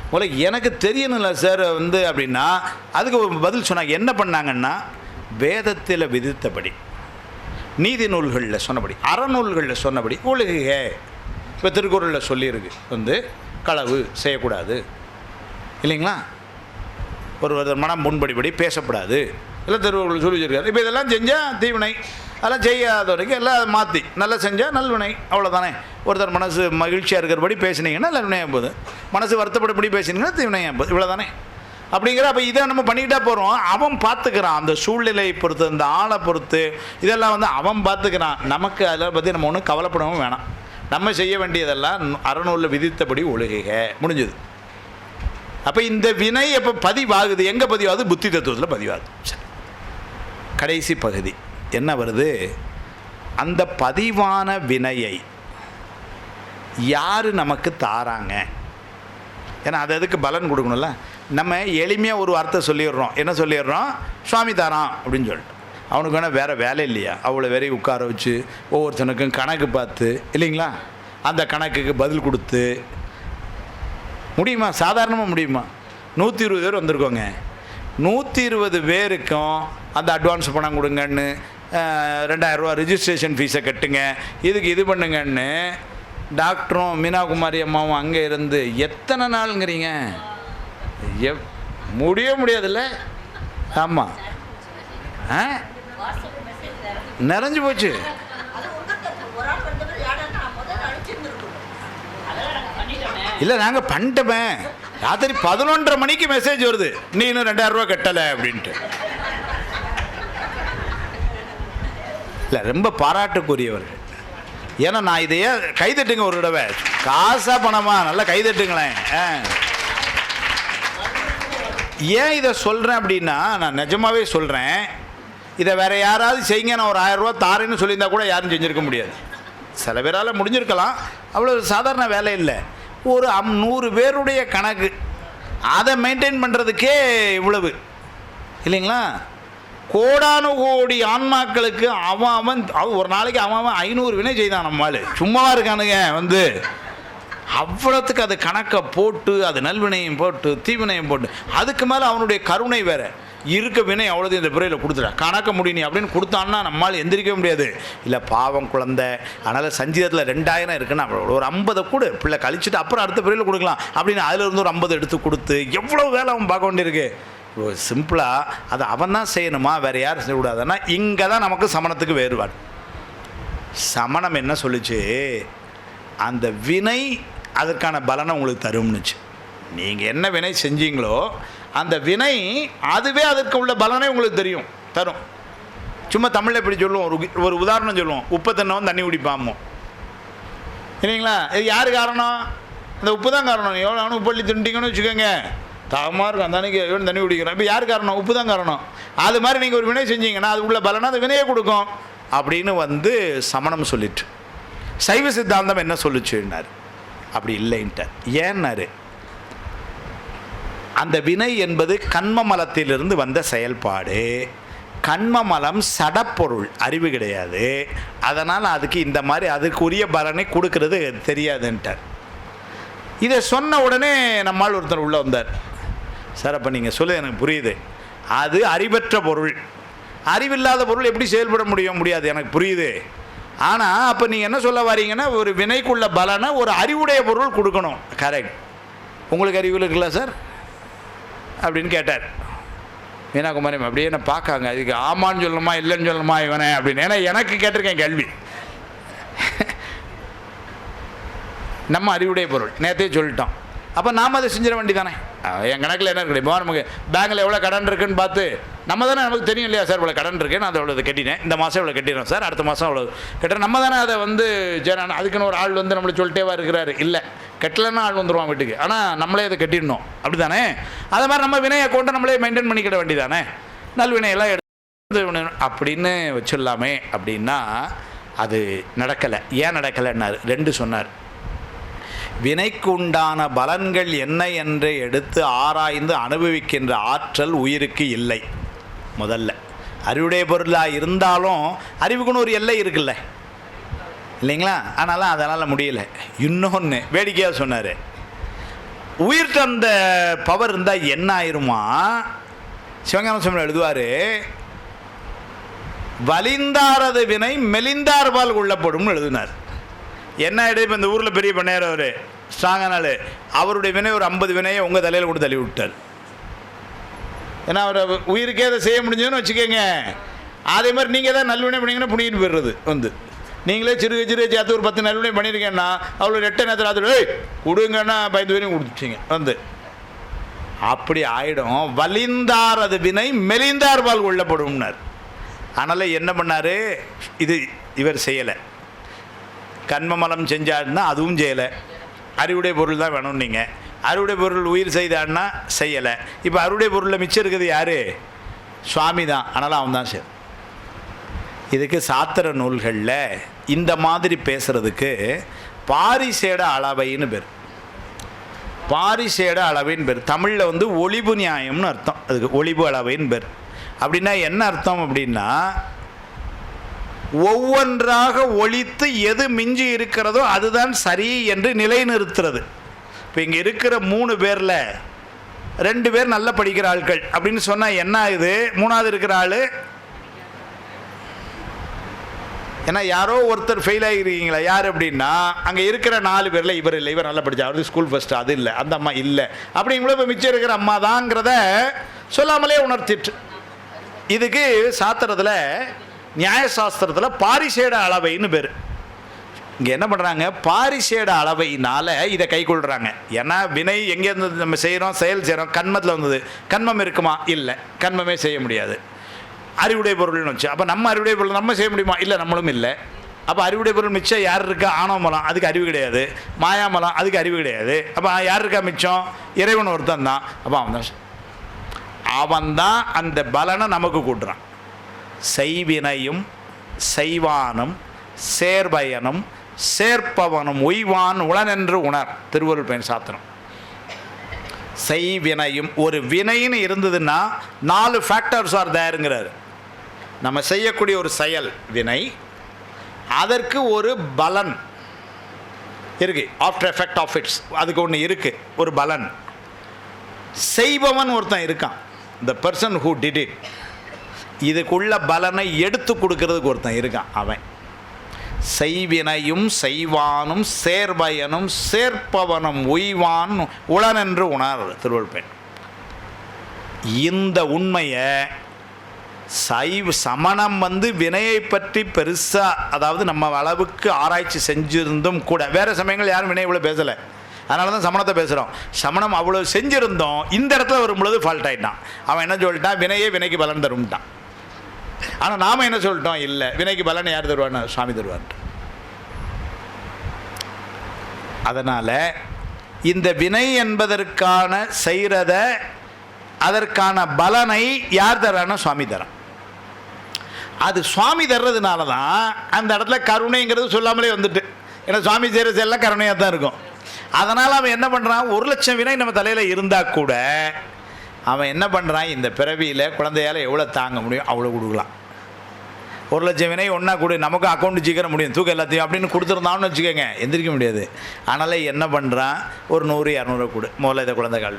உங்களுக்கு எனக்கு தெரியணும்ல சார் வந்து அப்படின்னா, அதுக்கு ஒரு பதில் சொன்னாங்க. என்ன பண்ணாங்கன்னா, வேதத்தில் விதித்தபடி, நீதி நூல்களில் சொன்னபடி, அறநூல்களில் சொன்னபடி ஒழுகுக. இப்போ திருக்குறளில் சொல்லியிருக்கு வந்து களவு செய்யக்கூடாது இல்லைங்களா, ஒரு மனம் முன்படிபடி பேசக்கூடாது, எல்லாம் திருக்குறள் சொல்லி வச்சிருக்காரு. இப்போ இதெல்லாம் செஞ்சால் தீவினை, அதெல்லாம் செய்யாத வரைக்கும் எல்லாம் மாற்றி நல்லா செஞ்சால் நல்வினை, அவ்வளோதானே. ஒருத்தர் மனசு மகிழ்ச்சியாக இருக்கிறபடி பேசினீங்கன்னா நல்வினையாக போகுது, மனசு வருத்தப்படப்படி பேசினீங்கன்னா தீவினையாக போகுது, இவ்வளோ தானே. அப்படிங்கிற அப்போ இதை நம்ம பண்ணிக்கிட்டா போகிறோம். அவன் பார்த்துக்கிறான், அந்த சூழ்நிலையை பொறுத்து, அந்த ஆளை பொறுத்து இதெல்லாம் வந்து அவன் பார்த்துக்கிறான். நமக்கு அதில் பற்றி நம்ம ஒன்றும் கவலைப்படவும் வேணாம். நம்ம செய்ய வேண்டியதெல்லாம் அறநூலில் விதித்தபடி ஒழுகுக, முடிஞ்சது. அப்போ இந்த வினை எப்போ பதிவாகுது, எங்கே பதிவாகுது? புத்தி தத்துவத்தில் பதிவாகுது. கடைசி பகுதி என்ன வருது, அந்த பதிவான வினையை யார் நமக்கு தாராங்க? ஏன்னா அது அதுக்கு பலன் கொடுக்கணும்ல. நம்ம எளிமையாக ஒரு வார்த்தை சொல்லிடுறோம், என்ன சொல்லிடுறோம், சுவாமி தாரான் அப்படின்னு சொல்லிட்டு. அவனுக்கு வேணால் வேறு வேலை இல்லையா, அவ்வளோ வேறையும் உட்கார வச்சு ஒவ்வொருத்தனுக்கும் கணக்கு பார்த்து இல்லைங்களா, அந்த கணக்குக்கு பதில் கொடுத்து முடியுமா? சாதாரணமாக முடியுமா? 120 பேர் வந்திருக்கோங்க, 120 பேருக்கும் அந்த அட்வான்ஸ் பணம் கொடுங்கன்னு, 2000 ரூபா ரிஜிஸ்ட்ரேஷன் ஃபீஸை கட்டுங்க, இதுக்கு இது பண்ணுங்கன்னு டாக்டரும் மீனாகுமாரி அம்மாவும் அங்கே இருந்து எத்தனை நாளுங்கிறீங்க? முடியாதுல்ல. ஆமாம், நிறைஞ்சு போச்சு. இல்லை நாங்கள் பண்ணிட்டோமே, ராத்திரி 11:30 மணிக்கு மெசேஜ் வருது, நீ இன்னும் 2000 ரூபா கட்டலை அப்படின்ட்டு. இல்லை ரொம்ப பாராட்டுக்குரியவர்கள். ஏன்னா நான் இதையே கைதட்டுங்க ஒரு தடவை, காசா பணமா நல்லா கைதட்டுங்களேன். ஏன் இதை சொல்கிறேன் அப்படின்னா, நான் நிஜமாகவே சொல்கிறேன், இதை வேறு யாராவது செய்யுங்க நான் ஒரு 1000 ரூபா தாரேன்னு சொல்லியிருந்தா கூட யாரும் செஞ்சுருக்க முடியாது. சில பேரால் முடிஞ்சிருக்கலாம், அவ்வளோ சாதாரண வேலை இல்லை. ஒரு 100 பேருடைய கணக்கு, அதை மெயின்டைன் பண்ணுறதுக்கே இவ்வளவு இல்லைங்களா. கோடானு கோடி ஆன்மாக்களுக்கு அவன் ஒரு நாளைக்கு அவன் 500 வினை செய்தான். நம்மால் சும்மாவா இருக்கானுங்க வந்து அவ்வளோத்துக்கு அது கணக்கை போட்டு அது நல்வினையும் போட்டு தீவினையும் போட்டு அதுக்கு மேலே அவனுடைய கருணை வேறு இருக்க வினை அவ்வளோது இந்த பிறையில் கொடுத்துட்டா கணக்க முடியும் அப்படின்னு கொடுத்தான்னா நம்மளால் எந்திரிக்கவே முடியாது. இல்லை பாவம் குழந்தை, அதனால் சஞ்சீதத்தில் 2000 இருக்குன்னா ஒரு 50 கூட பிள்ளை கழிச்சுட்டு அப்புறம் அடுத்த பிறையில் கொடுக்கலாம் அப்படின்னு அதில் இருந்து ஒரு 50 எடுத்து கொடுத்து எவ்வளோ வேலை அவன் பார்க்க வேண்டியிருக்கு. சிம்பிளாக அதை அவன் தான் செய்யணுமா, வேறு யாரும் செய்யக்கூடாதுன்னா இங்கே தான் நமக்கு சமணத்துக்கு வேறுபாடு. சமணம் என்ன சொல்லிச்சு, அந்த வினை அதற்கான பலனை உங்களுக்கு தரும்னுச்சு. நீங்கள் என்ன வினை செஞ்சீங்களோ அந்த வினை அதுவே அதற்கு உள்ள பலனை உங்களுக்கு தரும். சும்மா தமிழில் எப்படி சொல்லுவோம், ஒரு உதாரணம் சொல்லுவோம், உப்பை தின்னவன் தண்ணி குடிப்பாமோ இல்லைங்களா? இது யார் காரணம்? இந்த உப்பு தான் காரணம். எவ்வளோ அவனு உப்பள்ளி திண்டிங்கன்னு வச்சுக்கோங்க, தாகமாக இருக்கும் அந்த அன்னைக்கு எவ்வளோ தண்ணி குடிக்கிறோம். இப்போ யார் காரணம்? உப்பு தான் காரணம். அது மாதிரி நீங்கள் ஒரு வினை செஞ்சீங்கன்னா அது உள்ள பலனை அந்த வினையை கொடுக்கும் அப்படின்னு சமணம் சொல்லிட்டு. சைவ சித்தாந்தம் என்ன சொல்லிச்சுன்னார், அப்படி இல்லைன்ட்டார். ஏன்னாரு, அந்த வினை என்பது கண்மமலத்திலிருந்து வந்த செயல்பாடு. கண்மமலம் சடப்பொருள், அறிவு கிடையாது. அதனால் அதுக்கு இந்த மாதிரி அதுக்குரிய பலனை கொடுக்கறது தெரியாதுன்ட்டார். இதை சொன்ன உடனே நம்மால் ஒருத்தர் உள்ளே வந்தார். சார் அப்போ நீங்கள் சொல்ல எனக்கு புரியுது, அது அறிவற்ற பொருள், அறிவில்லாத பொருள் எப்படி செயல்பட முடியாது, எனக்கு புரியுது. ஆனால் அப்போ நீங்கள் என்ன சொல்ல வரீங்கன்னா ஒரு வினைக்குள்ள பலனை ஒரு அறிவுடைய பொருள் கொடுக்கணும். கரெக்ட். உங்களுக்கு அறிவு இருக்குல்ல சார் அப்படின்னு கேட்டார். மீனாகுமாரி அப்படியே என்ன பார்க்காங்க, அதுக்கு ஆமான்னு சொல்லணுமா இல்லைன்னு சொல்லணுமா இவனை அப்படின்னு. ஏன்னா எனக்கு கேட்டிருக்கேன் கேள்வி. நம்ம அறிவுடைய பொருள் நேற்றே சொல்லிட்டோம். அப்போ நாம் அதை செஞ்சிட வேண்டி தானே. என் கணக்கில் என்ன இருக்குது, இப்போ நமக்கு பேங்கில் எவ்வளோ கடன் இருக்குன்னு பார்த்து நம்ம தானே, நமக்கு தெரியும் இல்லையா சார் இவ்வளோ கடன் இருக்குது, நான் அதை இவ்வளோ கட்டினேன், இந்த மாதம் இவ்வளோ கட்டிடுறேன் சார், அடுத்த மாதம் அவ்வளோ கட்டுறேன். நம்ம தானே அதை அதுக்குன்னு ஒரு ஆள் நம்மளை சொல்லிட்டேவா இருக்கிறாரு. இல்லை, கட்டலைன்னா ஆள் வந்துடுவான் வீட்டுக்கு, ஆனால் நம்மளே அதை கட்டிடணும். அப்படி தானே? அதை மாதிரி நம்ம வினை அக்கௌண்ட்டை நம்மளே மெயின்டைன் பண்ணிக்கிட வேண்டி தானே. நல்வினையெல்லாம் எடுத்து அப்படின்னு வச்சிடலாமே அப்படின்னா அது நடக்கலை. ஏன் நடக்கலைன்னார், 2 சொன்னார். வினைக்கு உண்டான பலன்கள் என்ன என்று எடுத்து ஆராய்ந்து அனுபவிக்கின்ற ஆற்றல் உயிருக்கு இல்லை. முதல்ல அறிவுடைய பொருளாக இருந்தாலும் அறிவுக்குன்னு ஒரு எல்லை இருக்குல்ல இல்லைங்களா? ஆனாலும் அதனால் முடியலை. இன்னொன்று வேடிக்கையாக சொன்னார், உயிர்கிட்ட அந்த பவர் இருந்தால் என்ன ஆயிருமா, சிவஞான சுவாமி எழுதுவார், வலிந்தாரது வினை மெலிந்தார்பால் கொள்ளப்படும் எழுதினார். என்ன ஆகிடுது, இப்போ இந்த ஊரில் பெரிய பண்ணையார் அவர் ஸ்ட்ராங்கான ஆள், அவருடைய வினை ஒரு 50 வினையை உங்கள் தலையில் கூட தள்ளி விட்டார். ஏன்னா அவர் உயிருக்கே அதை செய்ய முடிஞ்சதுன்னு வச்சுக்கோங்க. அதே மாதிரி நீங்கள் தான் நல்வினை பண்ணிங்கன்னா புனிக்கிட்டு போயிடுறது நீங்களே சிறுக சேர்த்து ஒரு 10 நல்வினை பண்ணியிருக்கேன்னா அவ்வளோ 8 நேரத்தில் அது கொடுங்கன்னா 15 வரையும் கொடுத்துச்சிங்க அப்படி ஆகிடும். வலிந்தார் அது வினை மெலிந்தார்பால் கொள்ளப்படும்னார். அதனால் என்ன பண்ணார், இவர் செய்யலை. கண்மமலம் செஞ்சாருன்னா அதுவும் செய்யலை. அறிவுடைய பொருள் தான் வேணும். நீங்கள் அறுவடை பொருள் உயிர் செய்தான்னா செய்யலை. இப்போ அறுவடை பொருளில் மிச்சம் இருக்குது யார்? சுவாமி தான். அதனால் அவன் தான் சரி. இதுக்கு சாத்திர நூல்களில் இந்த மாதிரி பேசுகிறதுக்கு பாரிசேட அளவைன்னு பேர். பாரிசேட அளவைன்னு பேர். தமிழில் ஒளிபு நியாயம்னு அர்த்தம். அதுக்கு ஒளிபு அளவைன்னு பேர். அப்படின்னா என்ன அர்த்தம் அப்படின்னா, ஒவ்வொன்றாக ஒழித்து எது மிஞ்சி இருக்கிறதோ அதுதான் சரி என்று நிலைநிறுத்துறது. இப்போ இங்கே இருக்கிற 3 பேரில் 2 பேர் நல்லா படிக்கிற ஆட்கள் அப்படின்னு சொன்னால் என்ன ஆகுது, 3ஆவது இருக்கிற ஆள் ஏன்னா யாரோ ஒருத்தர் ஃபெயில் ஆகிருக்கீங்களா, யார் அப்படின்னா அங்கே இருக்கிற 4 பேரில் இவர் இல்லை, இவர் நல்லா படித்தா, அவருக்கு ஸ்கூல் ஃபஸ்ட்டு, அது இல்லை, அந்த அம்மா இல்லை அப்படிங்கும்போது இப்போ மிச்சம் இருக்கிற அம்மா தாங்கிறத சொல்லாமலே உணர்த்திட்டு. இதுக்கு சாஸ்திரத்தில், நியாயசாஸ்திரத்தில் பாரிசேட அளவைன்னு பேர். இங்கே என்ன பண்ணுறாங்க, பாரிசேட அளவையினால் இதை கை கொள்கிறாங்க. ஏன்னா வினை எங்கேருந்து நம்ம செய்கிறோம், செயல் செய்கிறோம், கண்மத்தில் வந்தது. கண்மம் இருக்குமா? இல்லை, கண்மமே செய்ய முடியாது. அறிவுடைய பொருள்னு வச்சு அப்போ நம்ம அறிவுடைய பொருள் நம்ம செய்ய முடியுமா? இல்லை, நம்மளும் இல்லை. அப்போ அறிவுடைய பொருள் மிச்சம் யார் இருக்கா? ஆணவமலம், அதுக்கு அறிவு கிடையாது. மாயாமலம், அதுக்கு அறிவு கிடையாது. அப்போ யார் இருக்கா மிச்சம்? இறைவன் ஒருத்தன் தான். அப்போ அவன்தான் அந்த பலனை நமக்கு கூட்டுறான். செய்வினையும் செய்வானும் சேர்பயனும் சேர்ப்பவனும் உய்வான் உளனென்று உணர். திருவருள் பயன் சாத்திரம். செய்வினையும், ஒரு வினைன்னு இருந்ததுன்னா 4 ஃபேக்டர்ஸ் ஆர் தேருங்கிறார். நம்ம செய்யக்கூடிய ஒரு செயல் வினை, அதற்கு ஒரு பலன் இருக்குது. ஆஃப்டர் எஃபெக்ட் ஆஃப் இட்ஸ் அதுக்கு ஒன்று இருக்குது, ஒரு பலன். செய்பவன் ஒருத்தன் இருக்கான், the person who did it. இதுக்குள்ள பலனை எடுத்து கொடுக்கறதுக்கு ஒருத்தன் இருக்கான். அவன் செய்வினையும் செய்வானும் சேர்பயனும் சேர்ப்பவனும் உய்வான் உளனென்று உணர் திருவள்ளுவர். இந்த உண்மையை சமணம் வினையை பற்றி பெருசாக, அதாவது நம்ம அளவுக்கு ஆராய்ச்சி செஞ்சிருந்தும் கூட, வேறு சமயங்கள் யாரும் வினை இவ்வளோ பேசலை, அதனால தான் சமணத்தை பேசுகிறோம். சமணம் அவ்வளோ செஞ்சுருந்தோம், இந்த இடத்துல வரும்பொழுது ஃபால்ட் ஆகிட்டான். அவன் என்ன சொல்லிட்டான், வினையே வினைக்கு பலன் தரும்ட்டான். ஆனால் நாம் என்ன சொல்லிட்டோம், இல்லை வினைக்கு பலன் யார் தருவான்னு, சுவாமி தருவான்ட்டு. அதனால் இந்த வினை என்பதற்கான செய்கிறத, அதற்கான பலனை யார் தரான்னா சுவாமி தரான். அது சுவாமி தர்றதுனால தான் அந்த இடத்துல கருணைங்கிறது சொல்லாமலே வந்துட்டு. ஏன்னா சுவாமி செய்கிற செல்லாம் கருணையாக தான் இருக்கும். அதனால் அவன் என்ன பண்ணுறான், 1,00,000 வினை நம்ம தலையில் இருந்தால் கூட அவன் என்ன பண்ணுறான், இந்த பிறவியில் குழந்தையால் எவ்வளோ தாங்க முடியும் அவ்வளோ கொடுக்கலாம். 1,00,000 வினை ஒன்றா கொடு, நமக்கு அக்கௌண்ட்டு சீக்கிரம் முடியும், தூக்கம் எல்லாத்தையும் அப்படின்னு கொடுத்துருந்தான்னு வச்சுக்கோங்க, எந்திரிக்க முடியாது. அதனால் என்ன பண்ணுறான், ஒரு 100-200 கொடு, முதல்ல இதை குழந்தை கால்,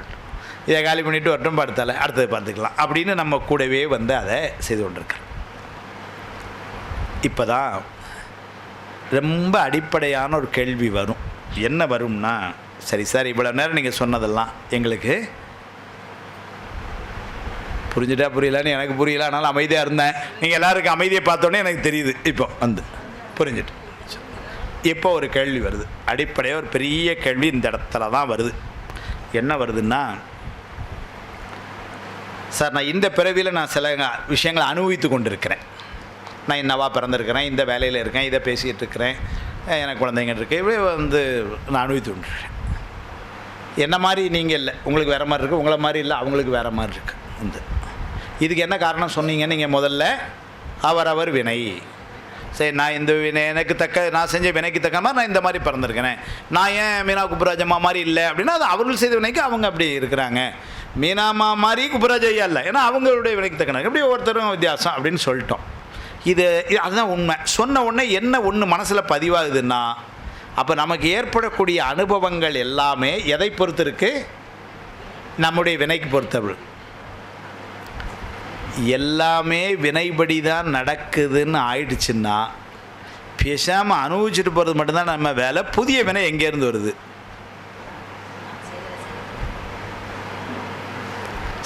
இதை காலி பண்ணிவிட்டு வரட்டும், படுத்தால அடுத்தது பார்த்துக்கலாம் அப்படின்னு நம்ம கூடவே அதை செய்து கொண்டிருக்கிறோம். இப்போ தான் ரொம்ப அடிப்படையான ஒரு கேள்வி வரும். என்ன வரும்னா, சரி சார் இவ்வளோ நேரம் நீங்கள் சொன்னதெல்லாம் எங்களுக்கு புரிஞ்சுட்டா புரியலான்னு எனக்கு புரியல, அதனால் அமைதியாக இருந்தேன். நீங்கள் எல்லாருக்கும் அமைதியை பார்த்தோன்னே எனக்கு தெரியுது, இப்போ புரிஞ்சுட்டு. இப்போ ஒரு கேள்வி வருது, அடிப்படையாக ஒரு பெரிய கேள்வி இந்த இடத்துல தான் வருது. என்ன வருதுன்னா, சார் நான் இந்த பிறவியில் நான் சில விஷயங்களை அனுபவித்து கொண்டு இருக்கிறேன். நான் என்னவா பிறந்திருக்கிறேன், இந்த வேலையில் இருக்கேன், இதை பேசிகிட்டு இருக்கிறேன், எனக்கு குழந்தைங்க இருக்குது, இப்படி நான் அனுபவித்து கொண்டிருக்கிறேன். என்ன மாதிரி நீங்கள் இல்லை, உங்களுக்கு வேறு மாதிரி இருக்குது, உங்களை மாதிரி இல்லை, அவங்களுக்கு வேறு மாதிரி இருக்குது. இதுக்கு என்ன காரணம் சொன்னீங்க நீங்கள் முதல்ல, அவரவர் வினை. சரி, நான் இந்த வினை எனக்கு தக்க, நான் செஞ்ச வினைக்கு தக்க மாதிரி நான் இந்த மாதிரி பிறந்திருக்கிறேன். நான் ஏன் மீனா குப்புராஜம்மா மாதிரி இல்லை அப்படின்னா, அது அவர்கள் செய்த வினைக்கு அவங்க அப்படி இருக்கிறாங்க. மீனாமா மாதிரி குப்புராஜ் ஐயா இல்லை, ஏன்னா அவங்களுடைய வினைக்கு தக்கனாங்க, இப்படி ஒவ்வொருத்தரும் வித்தியாசம் அப்படின்னு சொல்லிட்டோம். இது அதுதான் உண்மை. சொன்ன உடனே என்ன ஒன்று மனசில் பதிவாகுதுன்னா, அப்போ நமக்கு ஏற்படக்கூடிய அனுபவங்கள் எல்லாமே எதை பொறுத்து இருக்குது, நம்முடைய வினைக்கு பொறுத்தவள். எல்லாமே வினைப்படி தான் நடக்குதுன்னு ஆயிடுச்சுன்னா பேசாமல் அனுபவிச்சுட்டு போகிறது மட்டும்தான் நம்ம வேலை. புதிய வினை எங்கேருந்து வருது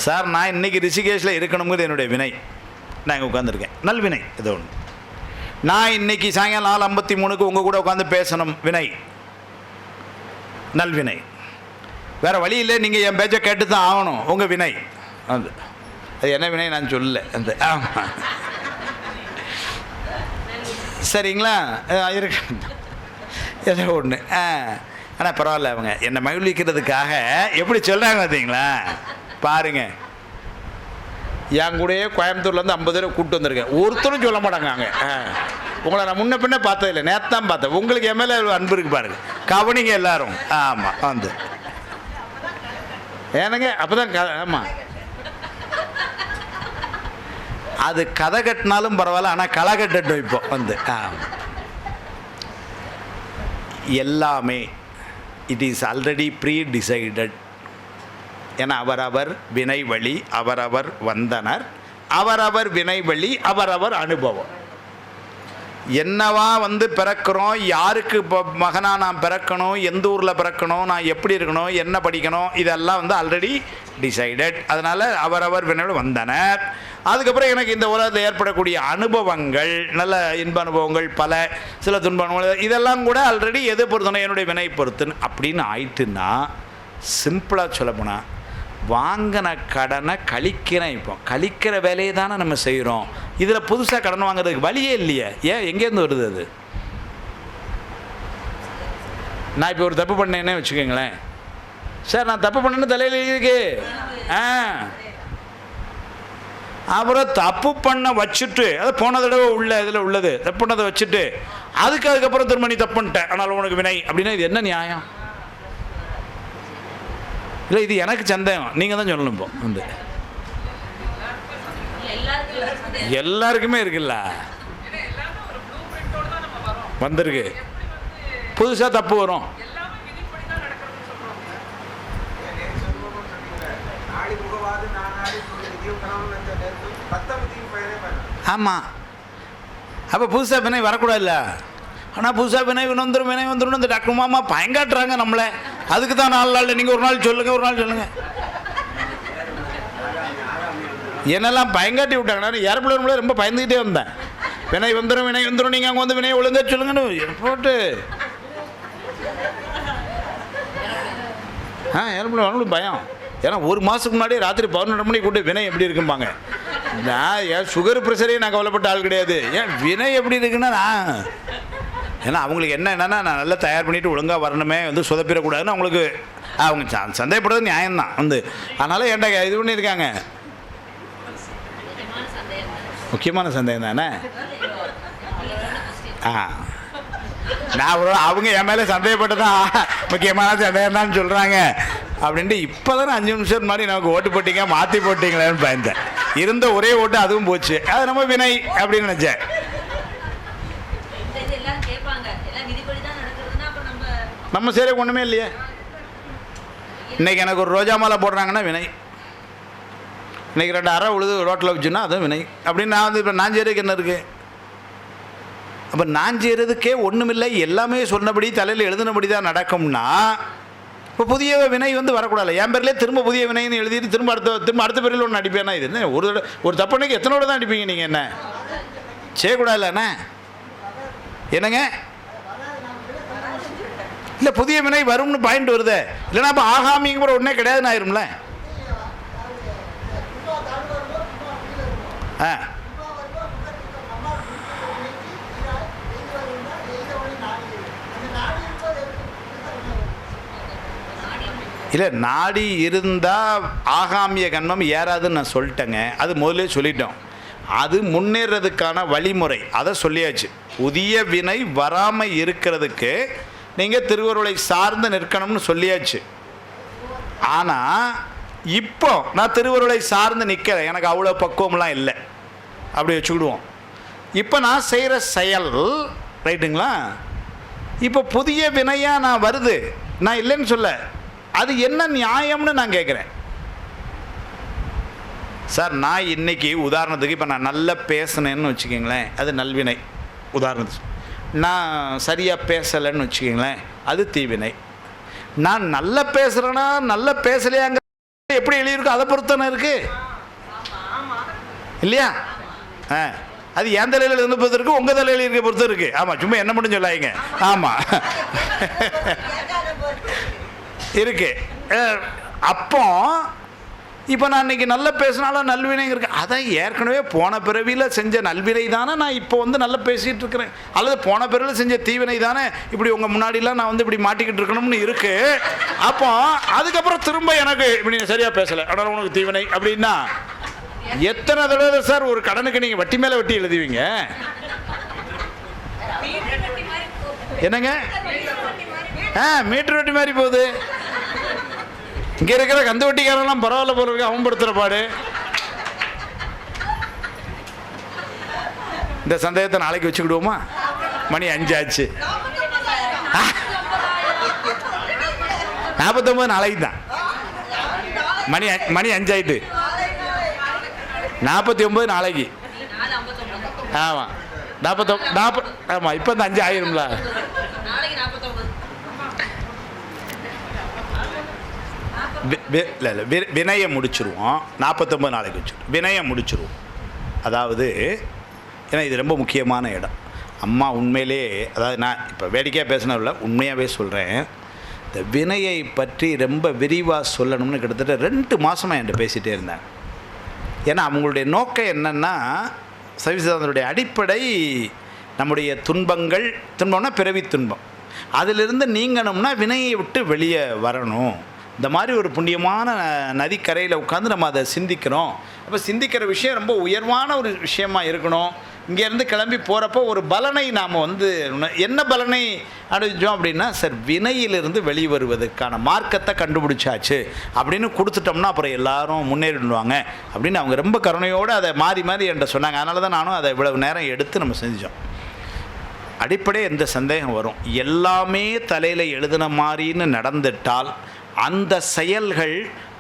சார்? நான் இன்றைக்கி ரிஷிகேஷில் இருக்கணுங்கிறது என்னுடைய வினை, நான் இங்கே உட்காந்துருக்கேன், நல்வினை ஏதோ ஒன்று. நான் இன்றைக்கி சாயங்காலம் 4:53 உங்கள் கூட உட்காந்து பேசணும், வினை, நல்வினை. வேறு வழி இல்லை, நீங்கள் என் பேச்சை கேட்டு தான் ஆகணும், உங்கள் வினை. அது என்ன வினை நான் சொல்லலை, ஆமாம் சரிங்களா, இருக்கு ஏதோ ஒன்று. ஆனால் பரவாயில்ல, அவங்க என்னை மகிழ்விக்கிறதுக்காக எப்படி சொல்கிறாங்க பார்த்தீங்களா, பாருங்கள். என் கூடயே கோயம்புத்தூர்லேருந்து 50 பேரை கூப்பிட்டு வந்திருக்கேன், ஒருத்தரும் சொல்ல மாட்டாங்க அங்கே. உங்களை நான் முன்ன பின்ன பார்த்ததில்லை, நேற்று தான் பார்த்தேன். உங்களுக்கு என் மேலே அன்பு இருக்கு பாருங்கள், கவனிங்க எல்லாரும். ஆமாம் ஏனுங்க அப்போ தான் ஆமாம், அது கதை கட்டினாலும் பரவாயில்ல, ஆனால் களை கட்டட்டும். இப்போ எல்லாமே it is already predecided. ஏன்னா அவரவர் வினை வழி அவரவர் வந்தனர், அவரவர் வினை வழி அவரவர் அனுபவம். என்னவா பிறக்கிறோம், யாருக்கு இப்போ மகனாக நான் பிறக்கணும், எந்த ஊரில் பிறக்கணும், நான் எப்படி இருக்கணும், என்ன படிக்கணும், இதெல்லாம் ஆல்ரெடி டிசைடட். அதனால் அவரவர் வினையோடு வந்தனர். அதுக்கப்புறம் எனக்கு இந்த உலகத்தில் ஏற்படக்கூடிய அனுபவங்கள், நல்ல இன்ப அனுபவங்கள், பல சில துன்ப அனுபவங்கள், இதெல்லாம் கூட ஆல்ரெடி எதை பொறுத்தணும், என்னுடைய வினை பொறுத்துன்னு அப்படின்னு ஆயிட்டுன்னா, சிம்பிளாக சொல்லப்போனால் வாங்கின கடனை கழிக்கிறேன். இப்போ கழிக்கிற வேலையை தானே நம்ம செய்கிறோம். இதில் புதுசாக கடன் வாங்குறதுக்கு வழியே இல்லையே. ஏன் எங்கேருந்து வருது அது? நான் இப்போ ஒரு தப்பு பண்ணேன்னே வச்சுக்கோங்களேன், சார் நான் தப்பு பண்ணேன்னு தலையில் இருக்கு. அப்புறம் தப்பு பண்ண வச்சுட்டு, அது போன தடவை இதில் உள்ளது தப்பு பண்ணதை வச்சுட்டு அதுக்கப்புறம் திரும்ப நீ தப்பு பண்ணிட்டேன் ஆனால் உனக்கு வினை அப்படின்னா இது என்ன நியாயம்? இல்லை, இது எனக்கு சந்தேகம், நீங்கள் தான் சொல்லணும். இப்போ எல்லாருக்குமே இருக்குல்ல, வந்திருக்கு, புதுசாக தப்பு வரும். ஆமாம், அப்போ புதுசாக வினை வரக்கூடாதுல்ல. ஆனால் புதுசாக வினை வந்துடும் இந்த டாக்டர் மாமா பயங்காட்டுறாங்க நம்மளை. அதுக்கு தான் 4 நாளில் நீங்கள் ஒரு நாள் சொல்லுங்கள். என்னெல்லாம் பயங்காட்டி விட்டாங்க. நான் ஏரோப்ளேன் ரொம்ப பயந்துக்கிட்டே வந்தேன். வினை வந்துடும் நீங்கள் அங்கே வந்து வினையை ஒழுங்கா சொல்லுங்கன்னு போட்டு ஏரோப்ளேன் அவங்களுக்கு பயம். ஏன்னா ஒரு மாதத்துக்கு முன்னாடி ராத்திரி 11 மணிக்கு கூட்டு வினை எப்படி இருக்கும்பாங்க. நான் ஏன் சுகர் ப்ரெஷரையும் நான் கவலைப்பட்ட ஆள் கிடையாது. ஏன் வினை எப்படி இருக்குன்னா ஏன்னா அவங்களுக்கு என்னன்னா நான் நல்லா தயார் பண்ணிவிட்டு ஒழுங்காக வரணுமே, வந்து சொதப்பிடக்கூடாதுன்னு அவங்களுக்கு அவங்க சந்தேகப்படுறது நியாயம்தான் வந்து. அதனால் ஏன்டா இது பண்ணியிருக்காங்க. முக்கியமான சந்தேகம் தானே. நான் அவங்க என் மேலே சந்தேகப்பட்டதான் முக்கியமான சந்தேகம் தான் சொல்கிறாங்க அப்படின்ட்டு. இப்போ தானே 5 நிமிஷம் மாதிரி நமக்கு ஓட்டு போட்டிங்க, மாற்றி போட்டிங்களேன்னு பயந்தேன். இருந்த ஒரே ஓட்டு அதுவும் போச்சு. அது நம்ம வினை அப்படின்னு நினச்சேன். நம்ம சரி ஒன்றுமே இல்லையே. இன்றைக்கி எனக்கு ஒரு ரோஜா மாலை போடுறாங்கன்னா வினை. இன்றைக்கி 2 அரை உழுது ரோட்டில் வச்சுன்னா அதுவும் வினை அப்படின்னு நான் வந்து இப்போ நான் செய்கிறதுக்கு என்ன இருக்குது. அப்போ நான் செய்கிறதுக்கே ஒன்றுமில்லை, எல்லாமே சொன்னபடி தலையில் எழுதினபடி தான் நடக்கும்னா இப்போ புதிய வினை வந்து வரக்கூடாது. என் பேர்லேயே திரும்ப புதிய வினைன்னு எழுதிட்டு திரும்ப அடுத்த பேரில் ஒன்று அடிப்பேன்னா இது என்ன ஒரு தப்புனைக்கு எத்தனோட தான் அடிப்பீங்க நீங்கள்? என்ன செய்யக்கூடாதுல்லண்ணே என்னங்க? இல்லை புதிய வினை வரும்னு பாயிண்ட் வருது. இல்லைன்னா அப்போ ஆகாமிங்கிற ஒன்றே கிடையாதுன்னு ஆயிரும்ல. இல்லை நாடி இருந்தால் ஆகாமிய கண்மம் ஏறாதுன்னு நான் சொல்லிட்டேங்க. அது முதல்ல சொல்லிட்டோம். அது முன்னேறதுக்கான வழிமுறை அதை சொல்லியாச்சு. புதிய வினை வராமல் இருக்கிறதுக்கு நீங்கள் திருவருளை சார்ந்து நிற்கணும்னு சொல்லியாச்சு. ஆனால் இப்போ நான் திருவருளை சார்ந்து நிற்கிறேன், எனக்கு அவ்வளோ பக்குவம்லாம் இல்லை அப்படி வச்சுக்கிடுவோம். இப்போ நான் செய்கிற செயல் ரைட்டுங்களா, இப்போ புதிய வினையாக நான் வருது, நான் இல்லைன்னு சொல்ல. அது என்ன நியாயம்னு நான் கேட்குறேன். சார் நான் இன்றைக்கி உதாரணத்துக்கு இப்போ நான் நல்லா பேசினேன்னு வச்சுக்கிங்களேன், அது நல்வினை. உதாரணத்துக்கு நான் சரியாக பேசலைன்னு வச்சுக்கிங்களேன், அது தீவினை. நான் நல்லா பேசுகிறேன்னா நல்லா பேசலையாங்க எப்படி எழுதியிருக்கோ அதை பொறுத்தானே இருக்குது இல்லையா? அது என் தலையில் இருந்து பொறுத்து இருக்குது, உங்கள் தலையில் இருக்க பொறுத்து இருக்குது. ஆமாம், சும்மா என்ன மட்டும் சொல்லாதீங்க. ஆமாம் இருக்கு. அப்போ இப்போ நான் இன்றைக்கி நல்லா பேசினாலும் நல்வினைங்க இருக்குது. அதான் ஏற்கனவே போன பிறவியில் செஞ்ச நல்வினை தானே நான் இப்போ வந்து நல்லா பேசிகிட்டு இருக்கிறேன். அல்லது போன பிறவியில் செஞ்ச தீவினை தானே இப்படி உங்கள் முன்னாடிலாம் நான் வந்து இப்படி மாட்டிக்கிட்டு இருக்கணும்னு இருக்குது. அப்போ அதுக்கப்புறம் திரும்ப எனக்கு இப்படி சரியாக பேசலை ஆனால் உனக்கு தீவினை அப்படின்னா எத்தனை தடவை சார் ஒரு கடனுக்கு நீங்கள் வட்டி மேலே வட்டி எழுதுவீங்க? என்னங்க மீட்டர் வட்டி மாதிரி போகுது. இங்கே இருக்கிற கந்து வட்டிக்காரெல்லாம் பரவாயில்ல போல இருக்கு, அவன் படுத்துகிற பாடு. இந்த சந்தேகத்தை நாளைக்கு வச்சுக்கிடுவோமா? மணி 5 ஆச்சு. 49 நாளைக்கு தான். மணி 5 ஆயிட்டு. 49 நாளைக்கு. ஆமாம் 40. ஆமாம் இப்போ இந்த 5 ஆயிரும்ல. வினையை முடிச்சிருவோம். 49 நாளைக்கு வச்சுருவோம், வினையை முடிச்சிருவோம். அதாவது ஏன்னா இது ரொம்ப முக்கியமான இடம். அம்மா உண்மையிலே, அதாவது நான் இப்போ வேடிக்கையாக பேசினதில்ல, உண்மையாகவே சொல்கிறேன். இந்த வினையை பற்றி ரொம்ப விரிவாக சொல்லணும்னு கிட்டத்தட்ட 2 மாதமாக என்கிட்ட பேசிகிட்டே இருந்தேன். ஏன்னா அவங்களுடைய நோக்கம் என்னென்னா, சைவசித்தாந்தனுடைய அடிப்படை நம்முடைய துன்பம்னா பிறவி துன்பம், அதிலிருந்து நீங்கணும்னா வினையை விட்டு வெளியே வரணும். இந்த மாதிரி ஒரு புண்ணியமான நதிக்கரையில் உட்காந்து நம்ம அதை சிந்திக்கிறோம். அப்போ சிந்திக்கிற விஷயம் ரொம்ப உயர்வான ஒரு விஷயமா இருக்கணும். இங்கேருந்து கிளம்பி போகிறப்போ ஒரு பலனை நாம் வந்து என்ன பலனை அடைஞ்சோம் அப்படின்னா, சார் வினையிலிருந்து வெளியே வருவதற்கான மார்க்கத்தை கண்டுபிடிச்சாச்சு அப்படின்னு கொடுத்துட்டோம்னா அப்புறம் எல்லாரும் முன்னேறிடுவாங்க அப்படின்னு அவங்க ரொம்ப கருணையோடு அதை மாறி என்கிட்ட சொன்னாங்க. அதனால தான் நானும் அதை இவ்வளவு நேரம் எடுத்து நம்ம செஞ்சோம். அடிப்படை எந்த சந்தேகம் வரும், எல்லாமே தலையில் எழுதின மாதிரின்னு நடந்துட்டால் அந்த செயல்கள்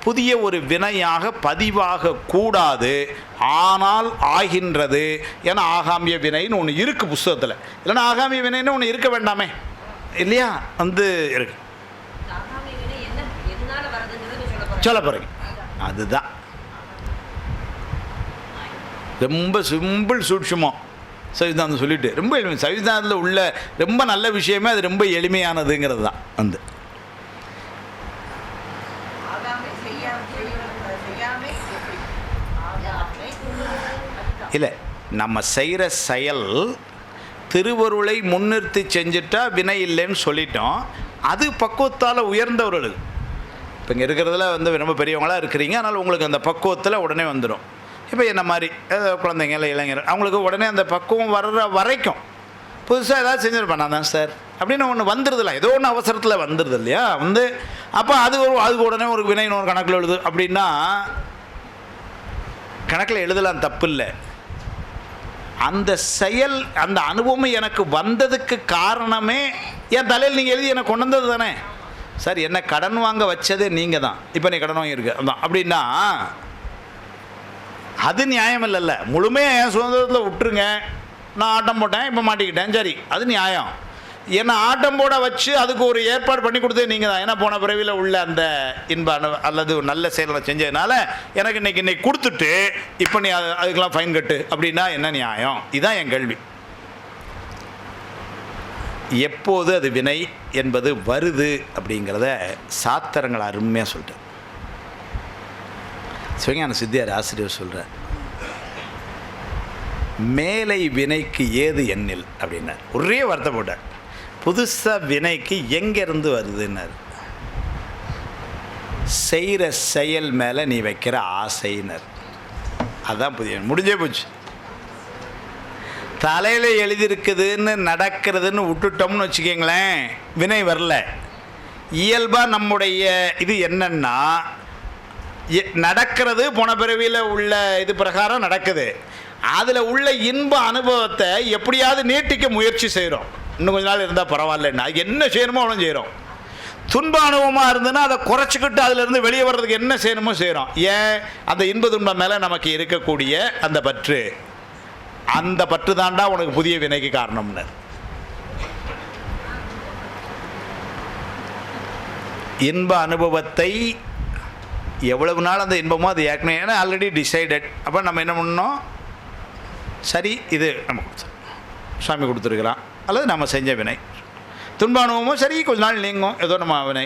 புதிய ஒரு வினையாக பதிவாக கூடாது, ஆனால் ஆகின்றது. ஏன்னா ஆகாமிய வினைன்னு ஒன்று இருக்குது புஸ்தகத்தில். இல்லைன்னா ஆகாமிய வினைன்னு ஒன்று இருக்க வேண்டாமே இல்லையா? இருக்கு சொல்ல போகிறீங்க. அதுதான் ரொம்ப சிம்பிள் சூட்சமம் சவிதாந்தம் சொல்லிட்டு ரொம்ப எளிமை. சவிதாந்தத்தில் உள்ள ரொம்ப நல்ல விஷயமே அது ரொம்ப எளிமையானதுங்கிறது தான். இல்லை, நம்ம செய்கிற செயல் திருவருளை முன்னிறுத்தி செஞ்சுட்டா வினை இல்லைன்னு சொல்லிட்டோம். அது பக்குவத்தால் உயர்ந்தவர்கள். இப்போ இங்கே இருக்கிறதுல ரொம்ப பெரியவங்களாக இருக்கிறீங்க, அதனால் உங்களுக்கு அந்த பக்குவத்தில் உடனே வந்துடும். இப்போ என்ன மாதிரி குழந்தைங்க இல்லை இளைஞர், அவங்களுக்கு உடனே அந்த பக்குவம் வர்ற வரைக்கும் புதுசாக ஏதாவது செஞ்சுருப்பேன் நான் தான் சார் அப்படின்னு ஒன்று வந்துடுதில்ல, ஏதோ ஒன்று அவசரத்தில் வந்துடுது இல்லையா? அப்போ அதுக்கு உடனே ஒரு வினைன்னு ஒரு கணக்கில் எழுது அப்படின்னா கணக்கில் எழுதலாம், தப்பு இல்லை. அந்த செயல் அந்த அனுபவம் எனக்கு வந்ததுக்கு காரணமே என் தலையில் நீங்கள் எழுதி எனக்கு கொண்டு வந்தது தானே சார். என்ன கடன் வாங்க வச்சதே நீங்கள் தான், இப்போ நீ கடன் வாங்கியிருக்கு அதான் அப்படின்னா அது நியாயம் இல்லைல்ல. முழுமையாக என் சுதந்திரத்தில் விட்டுருங்க, நான் ஆட்டம் போட்டேன் இப்போ மாட்டிக்கிட்டேன், சரி அது நியாயம். என்னை ஆட்டம் போட வச்சு அதுக்கு ஒரு ஏற்பாடு பண்ணி கொடுத்தது நீங்கள் தான். ஏன்னா போன பிறவியில் உள்ள அந்த இன்ப அல்லது ஒரு நல்ல செயலை செஞ்சதுனால எனக்கு இன்னைக்கு கொடுத்துட்டு இப்போ நீ அதுக்கெல்லாம் ஃபைன் கட்டு அப்படின்னா என்ன நியாயம்? இதுதான் என் கேள்வி. எப்போது அது வினை என்பது வருது அப்படிங்கிறத சாத்திரங்கள் அருமையாக சொல்லிட்டு சிவஞான சித்தியார் ஆசிரியர் சொல்கிறார், மேலை வினைக்கு ஏது எண்ணில் அப்படின்னார். ஒரே வார்த்தை போட்டார், புதுசாக வினைக்கு எங்கேருந்து வருதுன்னார். செய்கிற செயல் மேலே நீ வைக்கிற ஆசைனர். அதுதான் புதிய முடிஞ்சே போச்சு. தலையில் எழுதியிருக்குதுன்னு நடக்கிறதுன்னு விட்டுட்டோம்னு வச்சுக்கிங்களேன், வினை வரல. இயல்பாக நம்முடைய இது என்னன்னா நடக்கிறது போன பிறவியில் உள்ள இது பிரகாரம் நடக்குது. அதில் உள்ள இன்ப அனுபவத்தை எப்படியாவது நீட்டிக்க முயற்சி செய்கிறோம். இன்னும் கொஞ்ச நாள் இருந்தால் பரவாயில்லன்னா என்ன செய்யணுமோ அவ்வளோ செய்கிறோம். துன்ப அனுபவமாக இருந்ததுன்னா அதை குறைச்சிக்கிட்டு அதிலிருந்து வெளியே வர்றதுக்கு என்ன செய்யணுமோ செய்கிறோம். ஏன்? அந்த இன்ப துன்பம் மேலே நமக்கு இருக்கக்கூடிய அந்த பற்று, அந்த பற்று தாண்டா உனக்கு புதிய வினைக்கு காரணம்னு. இன்ப அனுபவத்தை எவ்வளவு நாள் அந்த இன்பமோ அது ஏற்கனவே ஆல்ரெடி டிசைடட். அப்போ நம்ம என்ன பண்ணணும், சரி இது நம்ம சாமி கொடுத்துருக்குறான் அல்லது நம்ம செஞ்ச வினை. துன்ப அனுபவமும் சரி கொஞ்ச நாள் நீங்கும், ஏதோ நம்ம வினை.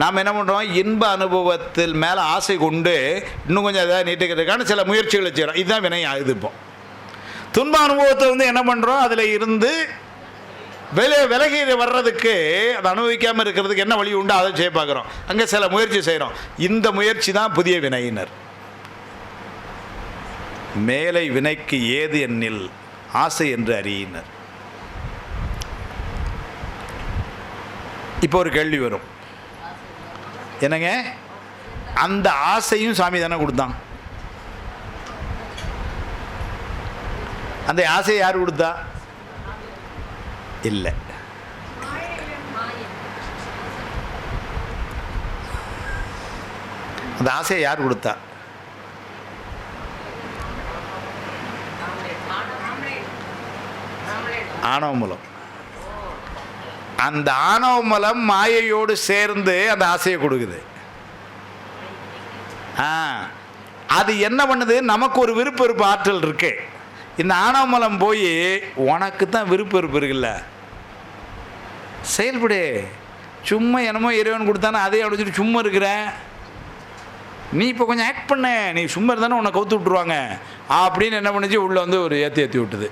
நாம் என்ன பண்ணுறோம், இன்ப அனுபவத்தில் மேலே ஆசை கொண்டு இன்னும் கொஞ்சம் எதாவது நீட்டுக்கிறதுக்கான சில முயற்சிகளை செய்கிறோம். இதுதான் வினை ஆகுது. இப்போ துன்ப அனுபவத்தை என்ன பண்ணுறோம், அதில் இருந்து விலகி வர்றதுக்கு, அதை அனுபவிக்காமல் இருக்கிறதுக்கு என்ன வழி உண்டோ அதை செய்ய பார்க்குறோம். அங்கே சில முயற்சி செய்கிறோம். இந்த முயற்சி தான் புதிய வினையினர். மேலை வினைக்கு ஏது எண்ணில் ஆசை என்று அறியினர். இப்போ ஒரு கேள்வி வரும், என்னங்க அந்த ஆசையும் சாமி தானே கொடுத்தான்? அந்த ஆசையை யார் கொடுத்தா? இல்லை, அந்த ஆசையை யார் கொடுத்தா? ஆணவ மூலம். அந்த ஆணவ மூலம் மாயையோடு சேர்ந்து அந்த ஆசையை கொடுக்குது. அது என்ன பண்ணுது, நமக்கு ஒரு விருப்ப வெறுப்பு ஆற்றல் இருக்கு. இந்த ஆணவ மூலம் போய் உனக்கு தான் விருப்ப வெறுப்பு இருக்குல்ல, செயல்படு, சும்மா என்னமோ இறைவன் கொடுத்தானே அதே அடிச்சுட்டு சும்மா இருக்கிறேன், நீ இப்போ கொஞ்சம் ஆக்ட் பண்ண, நீ சும்மா இருந்தானே உன்னை கவுத்து விட்ருவாங்க அப்படின்னு என்ன பண்ணுச்சு, உள்ளே வந்து ஒரு ஏற்றி விட்டுது.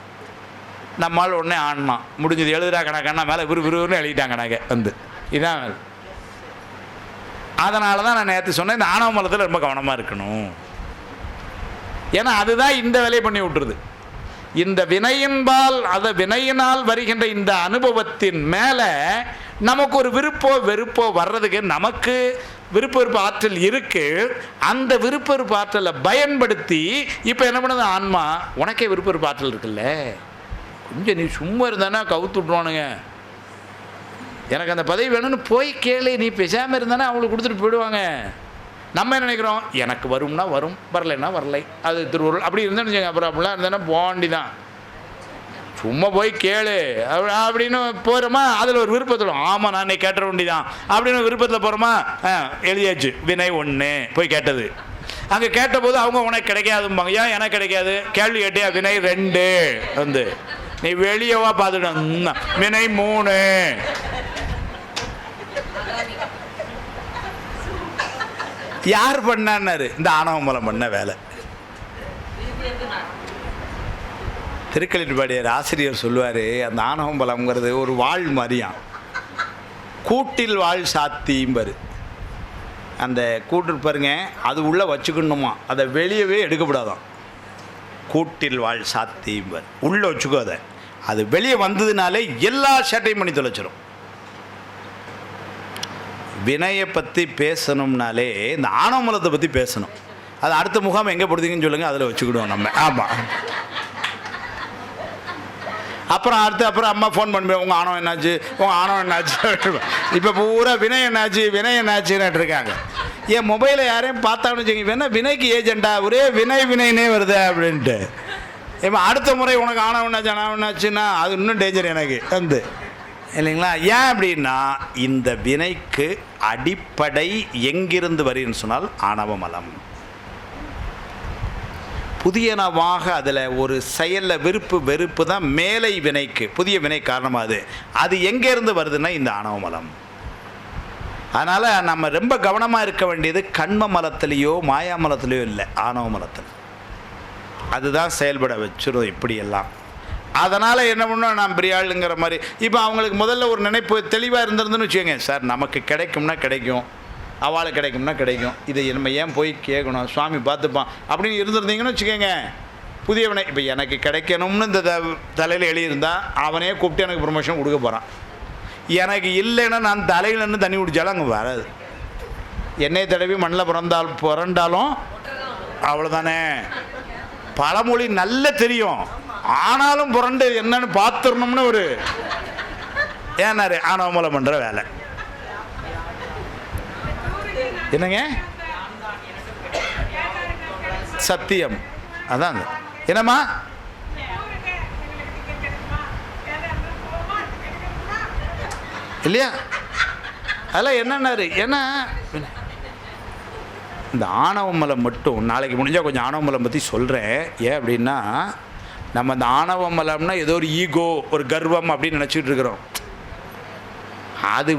நம்மளால் உடனே ஆடினான், முடிஞ்சது எழுதுறா கணக்கானா மேலே விறுவிறுன்னு எழுதிட்டாங்க கணக்கு இதான். அதனால தான் நான் நேற்று சொன்னேன், இந்த ஆணவ மலத்தில் ரொம்ப கவனமாக இருக்கணும். ஏன்னா அதுதான் இந்த வேலையை பண்ணி விட்டுருது. இந்த வினையின்பால் அதை வினையினால் வருகின்ற இந்த அனுபவத்தின் மேலே நமக்கு ஒரு விருப்போ வெறுப்போ வர்றதுக்கு நமக்கு விருப்ப வெறுப்பு ஆற்றல் இருக்கு. அந்த விருப்ப வெறுப்பு ஆற்றலை பயன்படுத்தி இப்போ என்ன பண்ணுது ஆன்மா, உனக்கே விருப்ப வெறுப்பு ஆற்றல் இருக்குல்ல, கொஞ்சம் நீ சும்மா இருந்தானா கவுத்து விட்ருவானுங்க, எனக்கு அந்த பதவி வேணும்னு போய் கேளு, நீ பேசாமல் இருந்தானே அவங்களுக்கு கொடுத்துட்டு போயிடுவாங்க, நம்ம என்ன நினைக்கிறோம், எனக்கு வரும்னா வரும், வரலைன்னா வரலை, அது திருவருள் அப்படி இருந்தேன்னு அப்புறம் அப்படிலாம் இருந்தேன்னா போண்டி தான், சும்மா போய் கேளு அப்படின்னு போகிறோமா, அதில் ஒரு விருப்பத்தில் ஆமாம் நான் இன்னைக்கு கேட்ட வேண்டி தான் அப்படின்னு விருப்பத்தில் போகிறோமா, எழுதியாச்சு வினை 1 போய் கேட்டது. அங்கே கேட்டபோது அவங்க உனக்கு கிடைக்காதும்பாங்க. ஏன் எனக்கு கிடைக்காது, கேள்வி கேட்டியா வினை 2 வந்து நீ வெளியவா பார்த்துட்ட, வினை 3. யார் பண்ணான்னாரு, இந்த ஆணவமலம் பண்ண வேலை. திருக்கலிட்டுப்பாடியார் ஆசிரியர் சொல்லுவார், அந்த ஆணவமலம்ங்கிறது ஒரு வாழ் மாதிரியாம், கூட்டில் வாழ் சாத்தியும்பார். அந்த கூட்டு பாருங்க, அது உள்ளே வச்சுக்கணுமா, அதை வெளியவே எடுக்கப்படாதான். கூட்டில் வாழ் சாத்தியும்பார், உள்ளே வச்சுக்கோ, அதை அது வெளியே வந்ததுனாலே எல்லா சேட்டையும் பண்ணி தொலைச்சிடும். வினையை பற்றி பேசணும்னாலே இந்த ஆணவமலத்தை பற்றி பேசணும். அது அடுத்த முகாம் எங்கே போடுறீங்கன்னு சொல்லுங்கள், அதில் வச்சுக்கிடுவோம் நம்ம. ஆமாம். அப்புறம் அம்மா ஃபோன் பண்ணுவேன், உங்கள் ஆணவம் என்னாச்சு, உங்கள் ஆணவம் என்னாச்சு. இப்போ பூரா வினை என்னாச்சுன்னு இருக்காங்க. என் மொபைலை யாரையும் பார்த்தான்னு வச்சுக்கோங்க, வேணா வினைக்கு ஏஜெண்டா ஒரே வினைனே வருது அப்படின்ட்டு. இப்போ அடுத்த முறை உனக்கு ஆணவம் என்னாச்சுன்னா அது இன்னும் டேஞ்சர் எனக்கு வந்து இல்லைங்களா. ஏன் அப்படின்னா இந்த வினைக்கு அடிப்படை எங்கிருந்து வருதுன்னு சொன்னால் ஆணவமலம். புதியனவாக அதில் ஒரு செயலில் வெறுப்பு தான் மேலை வினைக்கு, புதிய வினை காரணமாகுது. அது எங்கேருந்து வருதுன்னா இந்த ஆணவமலம். அதனால் நம்ம ரொம்ப கவனமாக இருக்க வேண்டியது கண்ம மலத்திலேயோ மாயாமலத்திலேயோ இல்லை, ஆணவ மலத்தில். அதுதான் செயல்பட வச்சிரும் இப்படியெல்லாம். அதனால் என்ன பண்ணோம், நான் பெரிய ஆளுங்கிற மாதிரி. இப்போ அவங்களுக்கு முதல்ல ஒரு நினைப்பு தெளிவாக இருந்திருந்துன்னு வச்சுக்கோங்க, சார் நமக்கு கிடைக்கும்னா கிடைக்கும், அவளுக்கு கிடைக்கும்னா கிடைக்கும், இதை நம்ம ஏன் போய் கேட்கணும், சுவாமி பார்த்துப்பான் அப்படின்னு இருந்திருந்தீங்கன்னு வச்சுக்கோங்க. புதிய வினை இப்போ எனக்கு கிடைக்கணும்னு இந்த தலையில் எழுதியிருந்தால் அவனே கூப்பிட்டு எனக்கு ப்ரொமோஷன் கொடுக்க போகிறான். எனக்கு இல்லைன்னா நான் தலையில் நின்று தண்ணி குடித்தாலும் அங்கே வராது. எண்ணெய் தடவி மண்ணில் புரண்டாலும் அவ்வளோதானே. பழமொழி நல்ல தெரியும், ஆனாலும் புரண்டு என்னன்னு பார்த்துடணும்னு ஒரு ஏன்னாரு ஆணவமலம் பண்ணுற வேலை. என்னங்க சத்தியம் அதான் என்னம்மா இல்லையா. அதெல்லாம் என்னன்னாரு, ஏன்னா இந்த ஆணவமலம் மட்டும் நாளைக்கு முடிஞ்சால் கொஞ்சம் ஆணவமலம் பற்றி சொல்கிறேன். ஏன் அப்படின்னா நம்ம அந்த ஆணவமலம்னா ஏதோ ஒரு ஈகோ, ஒரு கர்வம் அப்படின்னு நினச்சிட்டு இருக்கிறோம். அது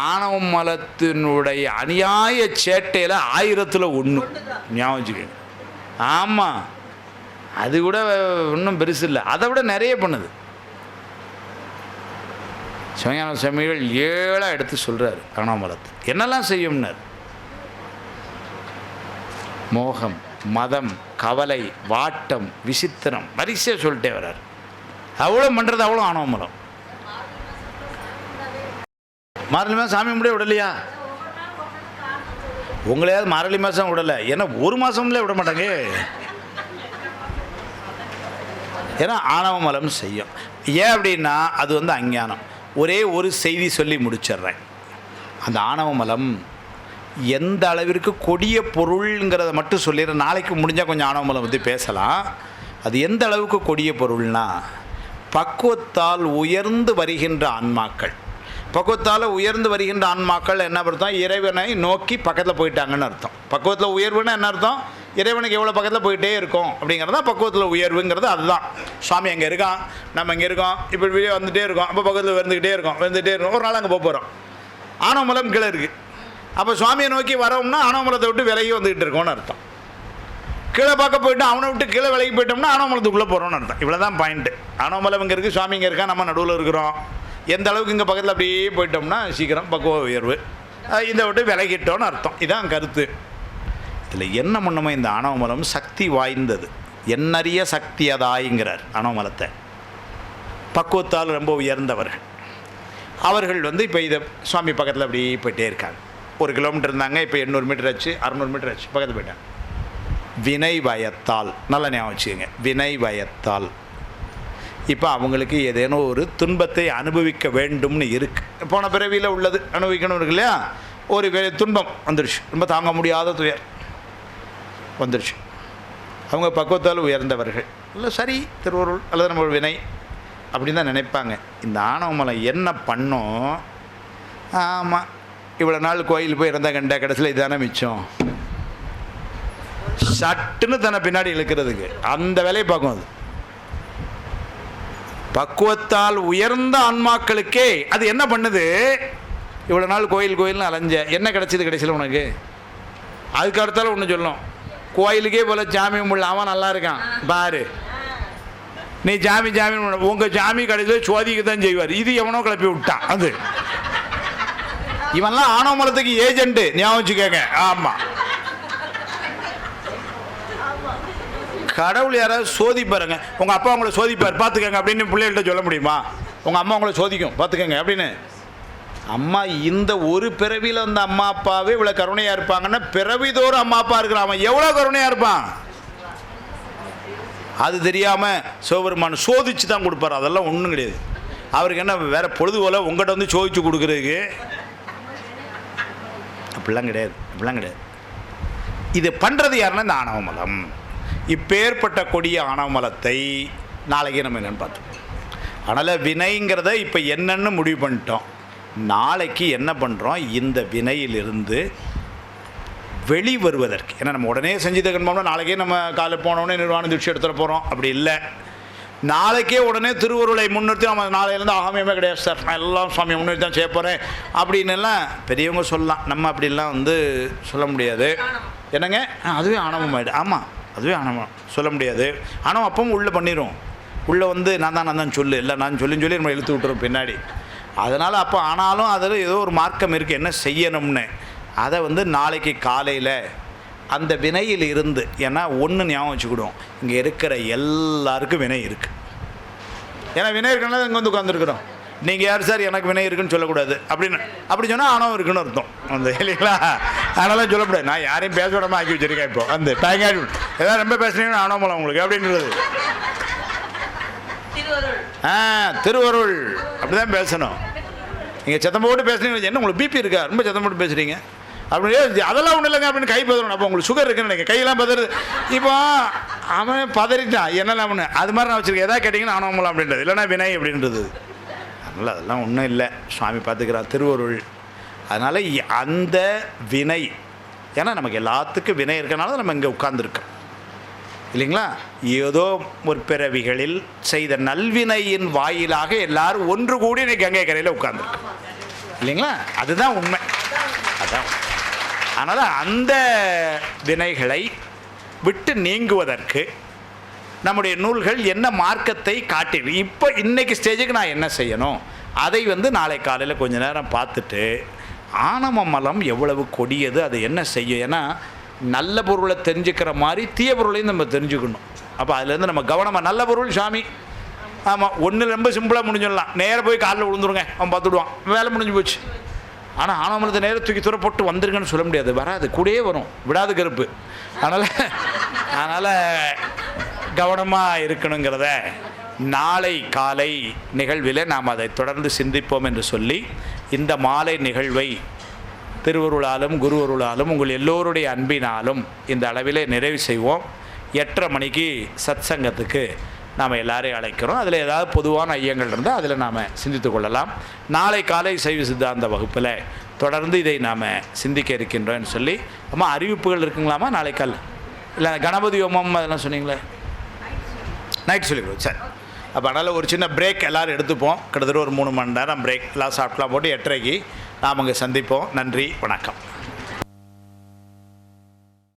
ஆணவ மலத்தினுடைய அநியாய சேட்டையில் 1000ல் 1 ஞாபகம் வச்சுக்கோங்க. ஆமாம், அது கூட இன்னும் பெருசு இல்லை, அதை விட நிறைய பண்ணுது. சிவஞான சுவாமிகள் 7 எடுத்து சொல்கிறார் ஆணவ மலத்தை என்னெல்லாம் செய்யும்னார். மோகம், மதம், கவலை, வாட்டம், விசித்திரம், வரிசையாக சொல்லிட்டே வர்றார். அவ்வளோ பண்ணுறது அவ்வளோ ஆணவ மலம். மார்கழி மாதம் சாமி கும்பிட விடலையா? உங்களையாவது மார்கழி மாதம் விடலை, ஏன்னா ஒரு மாதம்ல விட மாட்டாங்க. ஏன்னா ஆணவ மலம் செய்யும். ஏன் அப்படின்னா அது அஞ்ஞானம். ஒரே ஒரு செய்தி சொல்லி முடிச்சிடுறேன். அந்த ஆணவ மலம் எந்த அளவிற்கு கொடிய பொருள்ங்கிறத மட்டும் சொல்லிடுறேன். நாளைக்கு முடிஞ்சால் கொஞ்சம் ஆணவ மலம் பற்றி பேசலாம். அது எந்த அளவுக்கு கொடிய பொருள்னா, பக்குவத்தால் உயர்ந்து வருகின்ற ஆன்மாக்கள், பக்குவத்தால் உயர்ந்து வருகின்ற ஆன்மாக்கள் என்ன அர்த்தம், இறைவனை நோக்கி பக்கத்தில் போயிட்டாங்கன்னு அர்த்தம். பக்குவத்தில் உயர்வுன்னா என்ன அர்த்தம், இறைவனுக்கு எவ்வளோ பக்கத்தில் போயிட்டே இருக்கோம் அப்படிங்கிறது தான் பக்குவத்தில் உயர்வுங்கிறது. அதுதான் சுவாமி அங்கே இருக்கான், நம்ம இங்கே இருக்கோம், இப்படி வெளியே வந்துகிட்டே இருக்கோம், அப்போ பக்கத்தில் வந்துக்கிட்டே இருக்கோம். ஒரு நாள் அங்கே போகிறோம், ஆணவ மலம் கீழே இருக்குது. அப்போ சுவாமியை நோக்கி வரோம்னா ஆணவ மலத்தை விட்டு விலகி வந்துக்கிட்டு இருக்கோம்னு அர்த்தம். கீழே பார்க்க போயிட்டு அவனை விட்டு கீழே விலகி போயிட்டோம்னா ஆணவ மலத்துக்குள்ளே போகிறோம்னு அர்த்தம். இவ்வளோ தான் பாயிண்ட்டு. ஆணவ மலம் இங்கே இருக்குது, சுவாமி இங்கே இருக்கா, நம்ம நடுவில் இருக்கிறோம். எந்த அளவுக்கு இங்கே பக்கத்தில் அப்படியே போயிட்டோம்னா சீக்கிரம் பக்குவ உயர்வு, இதை விட்டு விலகிட்டோன்னு அர்த்தம். இதான் கருத்து. இதில் என்ன பண்ணணுமோ, இந்த ஆணவ மலம் சக்தி வாய்ந்தது, எண்ணறிய சக்தி அதாய்ங்கிறார் ஆணவ மலத்தை. பக்குவத்தால் ரொம்ப உயர்ந்தவர்கள் அவர்கள் இப்போ இதை சுவாமி பக்கத்தில் அப்படியே போயிட்டே இருக்காங்க. 1 கிலோமீட்டர் இருந்தாங்க, இப்போ 800 மீட்டர் ஆச்சு, 600 மீட்டர் ஆச்சு, பக்கத்தில் போயிட்டாங்க. வினை பயத்தால், நல்லா ஞாபகம் வச்சுக்கோங்க, வினை பயத்தால் இப்போ அவங்களுக்கு ஏதேனும் ஒரு துன்பத்தை அனுபவிக்க வேண்டும்னு இருக்குது. போன பிறவியில் உள்ளது அனுபவிக்கணும் இருக்கு இல்லையா. ஒரு துன்பம் வந்துடுச்சு, ரொம்ப தாங்க முடியாத துயர் வந்துடுச்சு. அவங்க பக்குவத்தால் உயர்ந்தவர்கள், இல்லை சரி திருவருள் அல்லது நம்ம வினை அப்படின்னு தான் நினைப்பாங்க. இந்த ஆணவ மலம் என்ன பண்ணும்? ஆமாம், இவ்வளோ நாள் கோயில் போய் இறந்த கண்ட கடைசியில் இதானே மிச்சம், சட்டுன்னு தன்னை பின்னாடி இழுக்கிறதுக்கு அந்த வேலையை பார்க்கும். அது பக்குவத்தால் உயர்ந்த ஆன்மாக்களுக்கே அது என்ன பண்ணுது? இவ்வளோ நாள் கோயில்னு அலைஞ்ச என்ன கிடச்சிது கடைசியில் உனக்கு? அதுக்கு அடுத்தாலும் ஒன்று சொல்லும், கோயிலுக்கே போல ஜாமி முள்ள அவன் நல்லா இருக்கான் பாரு, நீ ஜாமி உங்கள் ஜாமி கடைசியில் சோதிக்கு தான் செய்வார், இது எவனோ கிளப்பி விட்டான். அது இவன்லாம் ஆணவ மலத்துக்கு ஏஜென்ட், ஞாபகம் வச்சுக்கோங்க. ஆமாம், கடவுள் யாராவது சோதிப்பாருங்க, உங்கள் அப்பா உங்களை சோதிப்பார் பார்த்துக்கங்க அப்படின்னு பிள்ளைகள்கிட்ட சொல்ல முடியுமா? உங்கள் அம்மா உங்களை சோதிக்கும் பார்த்துக்கங்க அப்படின்னு. அம்மா இந்த ஒரு பிறவியில் வந்து அம்மா அப்பாவே இவ்வளோ கருணையாக இருப்பாங்கன்னா பிறவிதோறும் அம்மா அப்பா இருக்கிறான் அவன் எவ்வளோ கருணையாக இருப்பான்? அது தெரியாமல் சிவபெருமான் சோதிச்சு தான் கொடுப்பார். அதெல்லாம் ஒன்றும் கிடையாது. அவருக்கு என்ன வேறு பொழுது போல் உங்கள்கிட்ட வந்து சோதிச்சு கொடுக்குறதுக்கு? அப்படிலாம் கிடையாது, அப்படிலாம் கிடையாது. இது பண்ணுறது யாருன்னா இந்த ஆணவ மலம். இப்பேற்பட்ட கொடிய ஆணவ மலத்தை நாளைக்கு நம்ம என்னென்னு பார்த்தோம். அதனால் வினைங்கிறத இப்போ என்னென்னு முடிவு பண்ணிட்டோம். நாளைக்கு என்ன பண்ணுறோம்? இந்த வினையிலிருந்து வெளிவருவதற்கு, ஏன்னா நம்ம உடனே செஞ்சு தக்கணும்னா நாளைக்கே நம்ம காலை போனோடனே நிர்வாண தீட்சை எடுத்துகிற போகிறோம், அப்படி இல்லை. நாளைக்கே உடனே திருவருளை முன்னிறுத்தி நம்ம நாளையிலேருந்து ஆகாமியமே கிடையாது சார், நான் எல்லாம் சுவாமியை முன்னிறுத்தி தான் செய்ய போகிறேன் அப்படின்னு எல்லாம் பெரியவங்க சொல்லலாம். நம்ம அப்படிலாம் வந்து சொல்ல முடியாது. என்னங்க, அதுவே ஆணவம் ஆகிடு. ஆமாம், அதுவே ஆணவம் சொல்ல முடியாது. ஆணவம் அப்பவும் உள்ளே பண்ணிடும். உள்ளே வந்து நான் தான் சொல்லு, இல்லை நான் சொல்லி நம்ம இழுத்து விட்டுறோம் பின்னாடி. அதனால் அப்போ ஆனாலும் அதில் ஏதோ ஒரு மார்க்கம் இருக்குது, என்ன செய்யணும்னு. அதை வந்து நாளைக்கு காலையில் அந்த வினையில் இருந்து, ஏன்னா ஒன்று ஞாபகம் வச்சுக்கிடுவோம், இங்கே இருக்கிற எல்லாருக்கும் வினை இருக்குது. ஏன்னா வினை இருக்குன்னா இங்கே வந்து உட்காந்துருக்குறோம். நீங்கள் யார் சார் எனக்கு வினை இருக்குன்னு சொல்லக்கூடாது அப்படின்னு. அப்படி சொன்னால் ஆணவம் இருக்குன்னு அர்த்தம் அந்த, இல்லைங்களா? அதனால சொல்லக்கூடாது. நான் யாரையும் பேச விடாமல் ஆக்கி வச்சுருக்கேன். இப்போ அந்த டைம் ஏதாவது ரொம்ப பேசுனீங்கன்னா ஆணவம் உங்களுக்கு அப்படின்றது. திருவருள் அப்படி தான் பேசணும். நீங்கள் சத்தம் போட்டு பேசுனீங்க, என்ன உங்களுக்கு பிபி இருக்கா, ரொம்ப சத்தம் போட்டு பேசுகிறீங்க அப்படின்னு. அதெல்லாம் ஒன்றும் இல்லைங்க அப்படின்னு கை பதறணும். அப்போ உங்களுக்கு சுகர் இருக்குன்னு நினைக்க, கையெல்லாம் பதறது. இப்போ அவன் பதறிட்டான் என்னெல்லாம்னு, அது மாதிரி நான் வச்சுருக்கேன். எதாவது கேட்டிங்கன்னா ஆணவமலம் அப்படின்றது, இல்லைன்னா வினை அப்படின்றது. அதனால் அதெல்லாம் ஒன்றும் இல்லை, சுவாமி பார்த்துக்கிறார், திருவருள். அதனால் அந்த வினை, ஏன்னா நமக்கு எல்லாத்துக்கும் வினை இருக்கனால நம்ம இங்கே உட்கார்ந்துருக்கோம், இல்லைங்களா? ஏதோ ஒரு பிறவிகளில் செய்த நல்வினையின் வாயிலாக எல்லாரும் ஒன்று கூடி இன்னைக்கு கங்கை கரையில் உட்கார்ந்துருக்கோம், இல்லைங்களா? அதுதான் உண்மை, அதான். அதனால் அந்த வினைகளை விட்டு நீங்குவதற்கு நம்முடைய நூல்கள் என்ன மார்க்கத்தை காட்டி, இப்போ இன்றைக்கி ஸ்டேஜுக்கு நான் என்ன செய்யணும் அதை வந்து நாளை காலையில் கொஞ்ச நேரம் பார்த்துட்டு, ஆணவ மலம் எவ்வளவு கொடியது, அது என்ன செய்யும். ஏன்னா நல்ல பொருளை தெரிஞ்சுக்கிற மாதிரி தீய பொருளையும் நம்ம தெரிஞ்சுக்கணும். அப்போ அதுலேருந்து நம்ம கவனமாக, நல்ல பொருள் சாமி, ஆமாம் ஒன்று ரொம்ப சிம்பிளாக முடிஞ்சிடலாம், நேராக போய் காலில் விழுந்துருங்க அவன் பார்த்துடுவான், வேலை முடிஞ்சு போச்சு. ஆனால் ஆணவமலத்தை நேரம் தூக்கி தூர போட்டு வந்துருங்கன்னு சொல்ல முடியாது, வராது, கூடயே வரும், விடாது கருப்பு. அதனால் கவனமாக இருக்கணுங்கிறத நாளை காலை நிகழ்வில் நாம் அதை தொடர்ந்து சிந்திப்போம் என்று சொல்லி, இந்த மாலை நிகழ்வை திருவருளாலும் குருவருளாலும் உங்கள் எல்லோருடைய அன்பினாலும் இந்த அளவிலே நிறைவு செய்வோம். 8:30 மணிக்கு சத் சங்கத்துக்கு நாம் எல்லாரையும் அழைக்கிறோம். அதில் ஏதாவது பொதுவான ஐயங்கள் இருந்தால் அதில் நாம் சிந்தித்து கொள்ளலாம். நாளை காலை சைவ சித்தாந்த வகுப்பில் தொடர்ந்து இதை நாம் சிந்திக்க இருக்கின்றோம்னு சொல்லி, அம்மா அறிவிப்புகள் இருக்குங்களாம்மா நாளை கால்? இல்லை கணபதி ஹோமம் அதெல்லாம் சொன்னீங்களே, நைட் சொல்லிக்கிறோம். சரி, அப்போ அதனால் ஒரு சின்ன பிரேக் எல்லோரும் எடுத்துப்போம். கிட்டத்தட்ட ஒரு 3 மணி நேரம் பிரேக், எல்லாம் சாப்பிட்லாம் போட்டு 8:30க்கு நாம் அங்கே சந்திப்போம். நன்றி, வணக்கம்.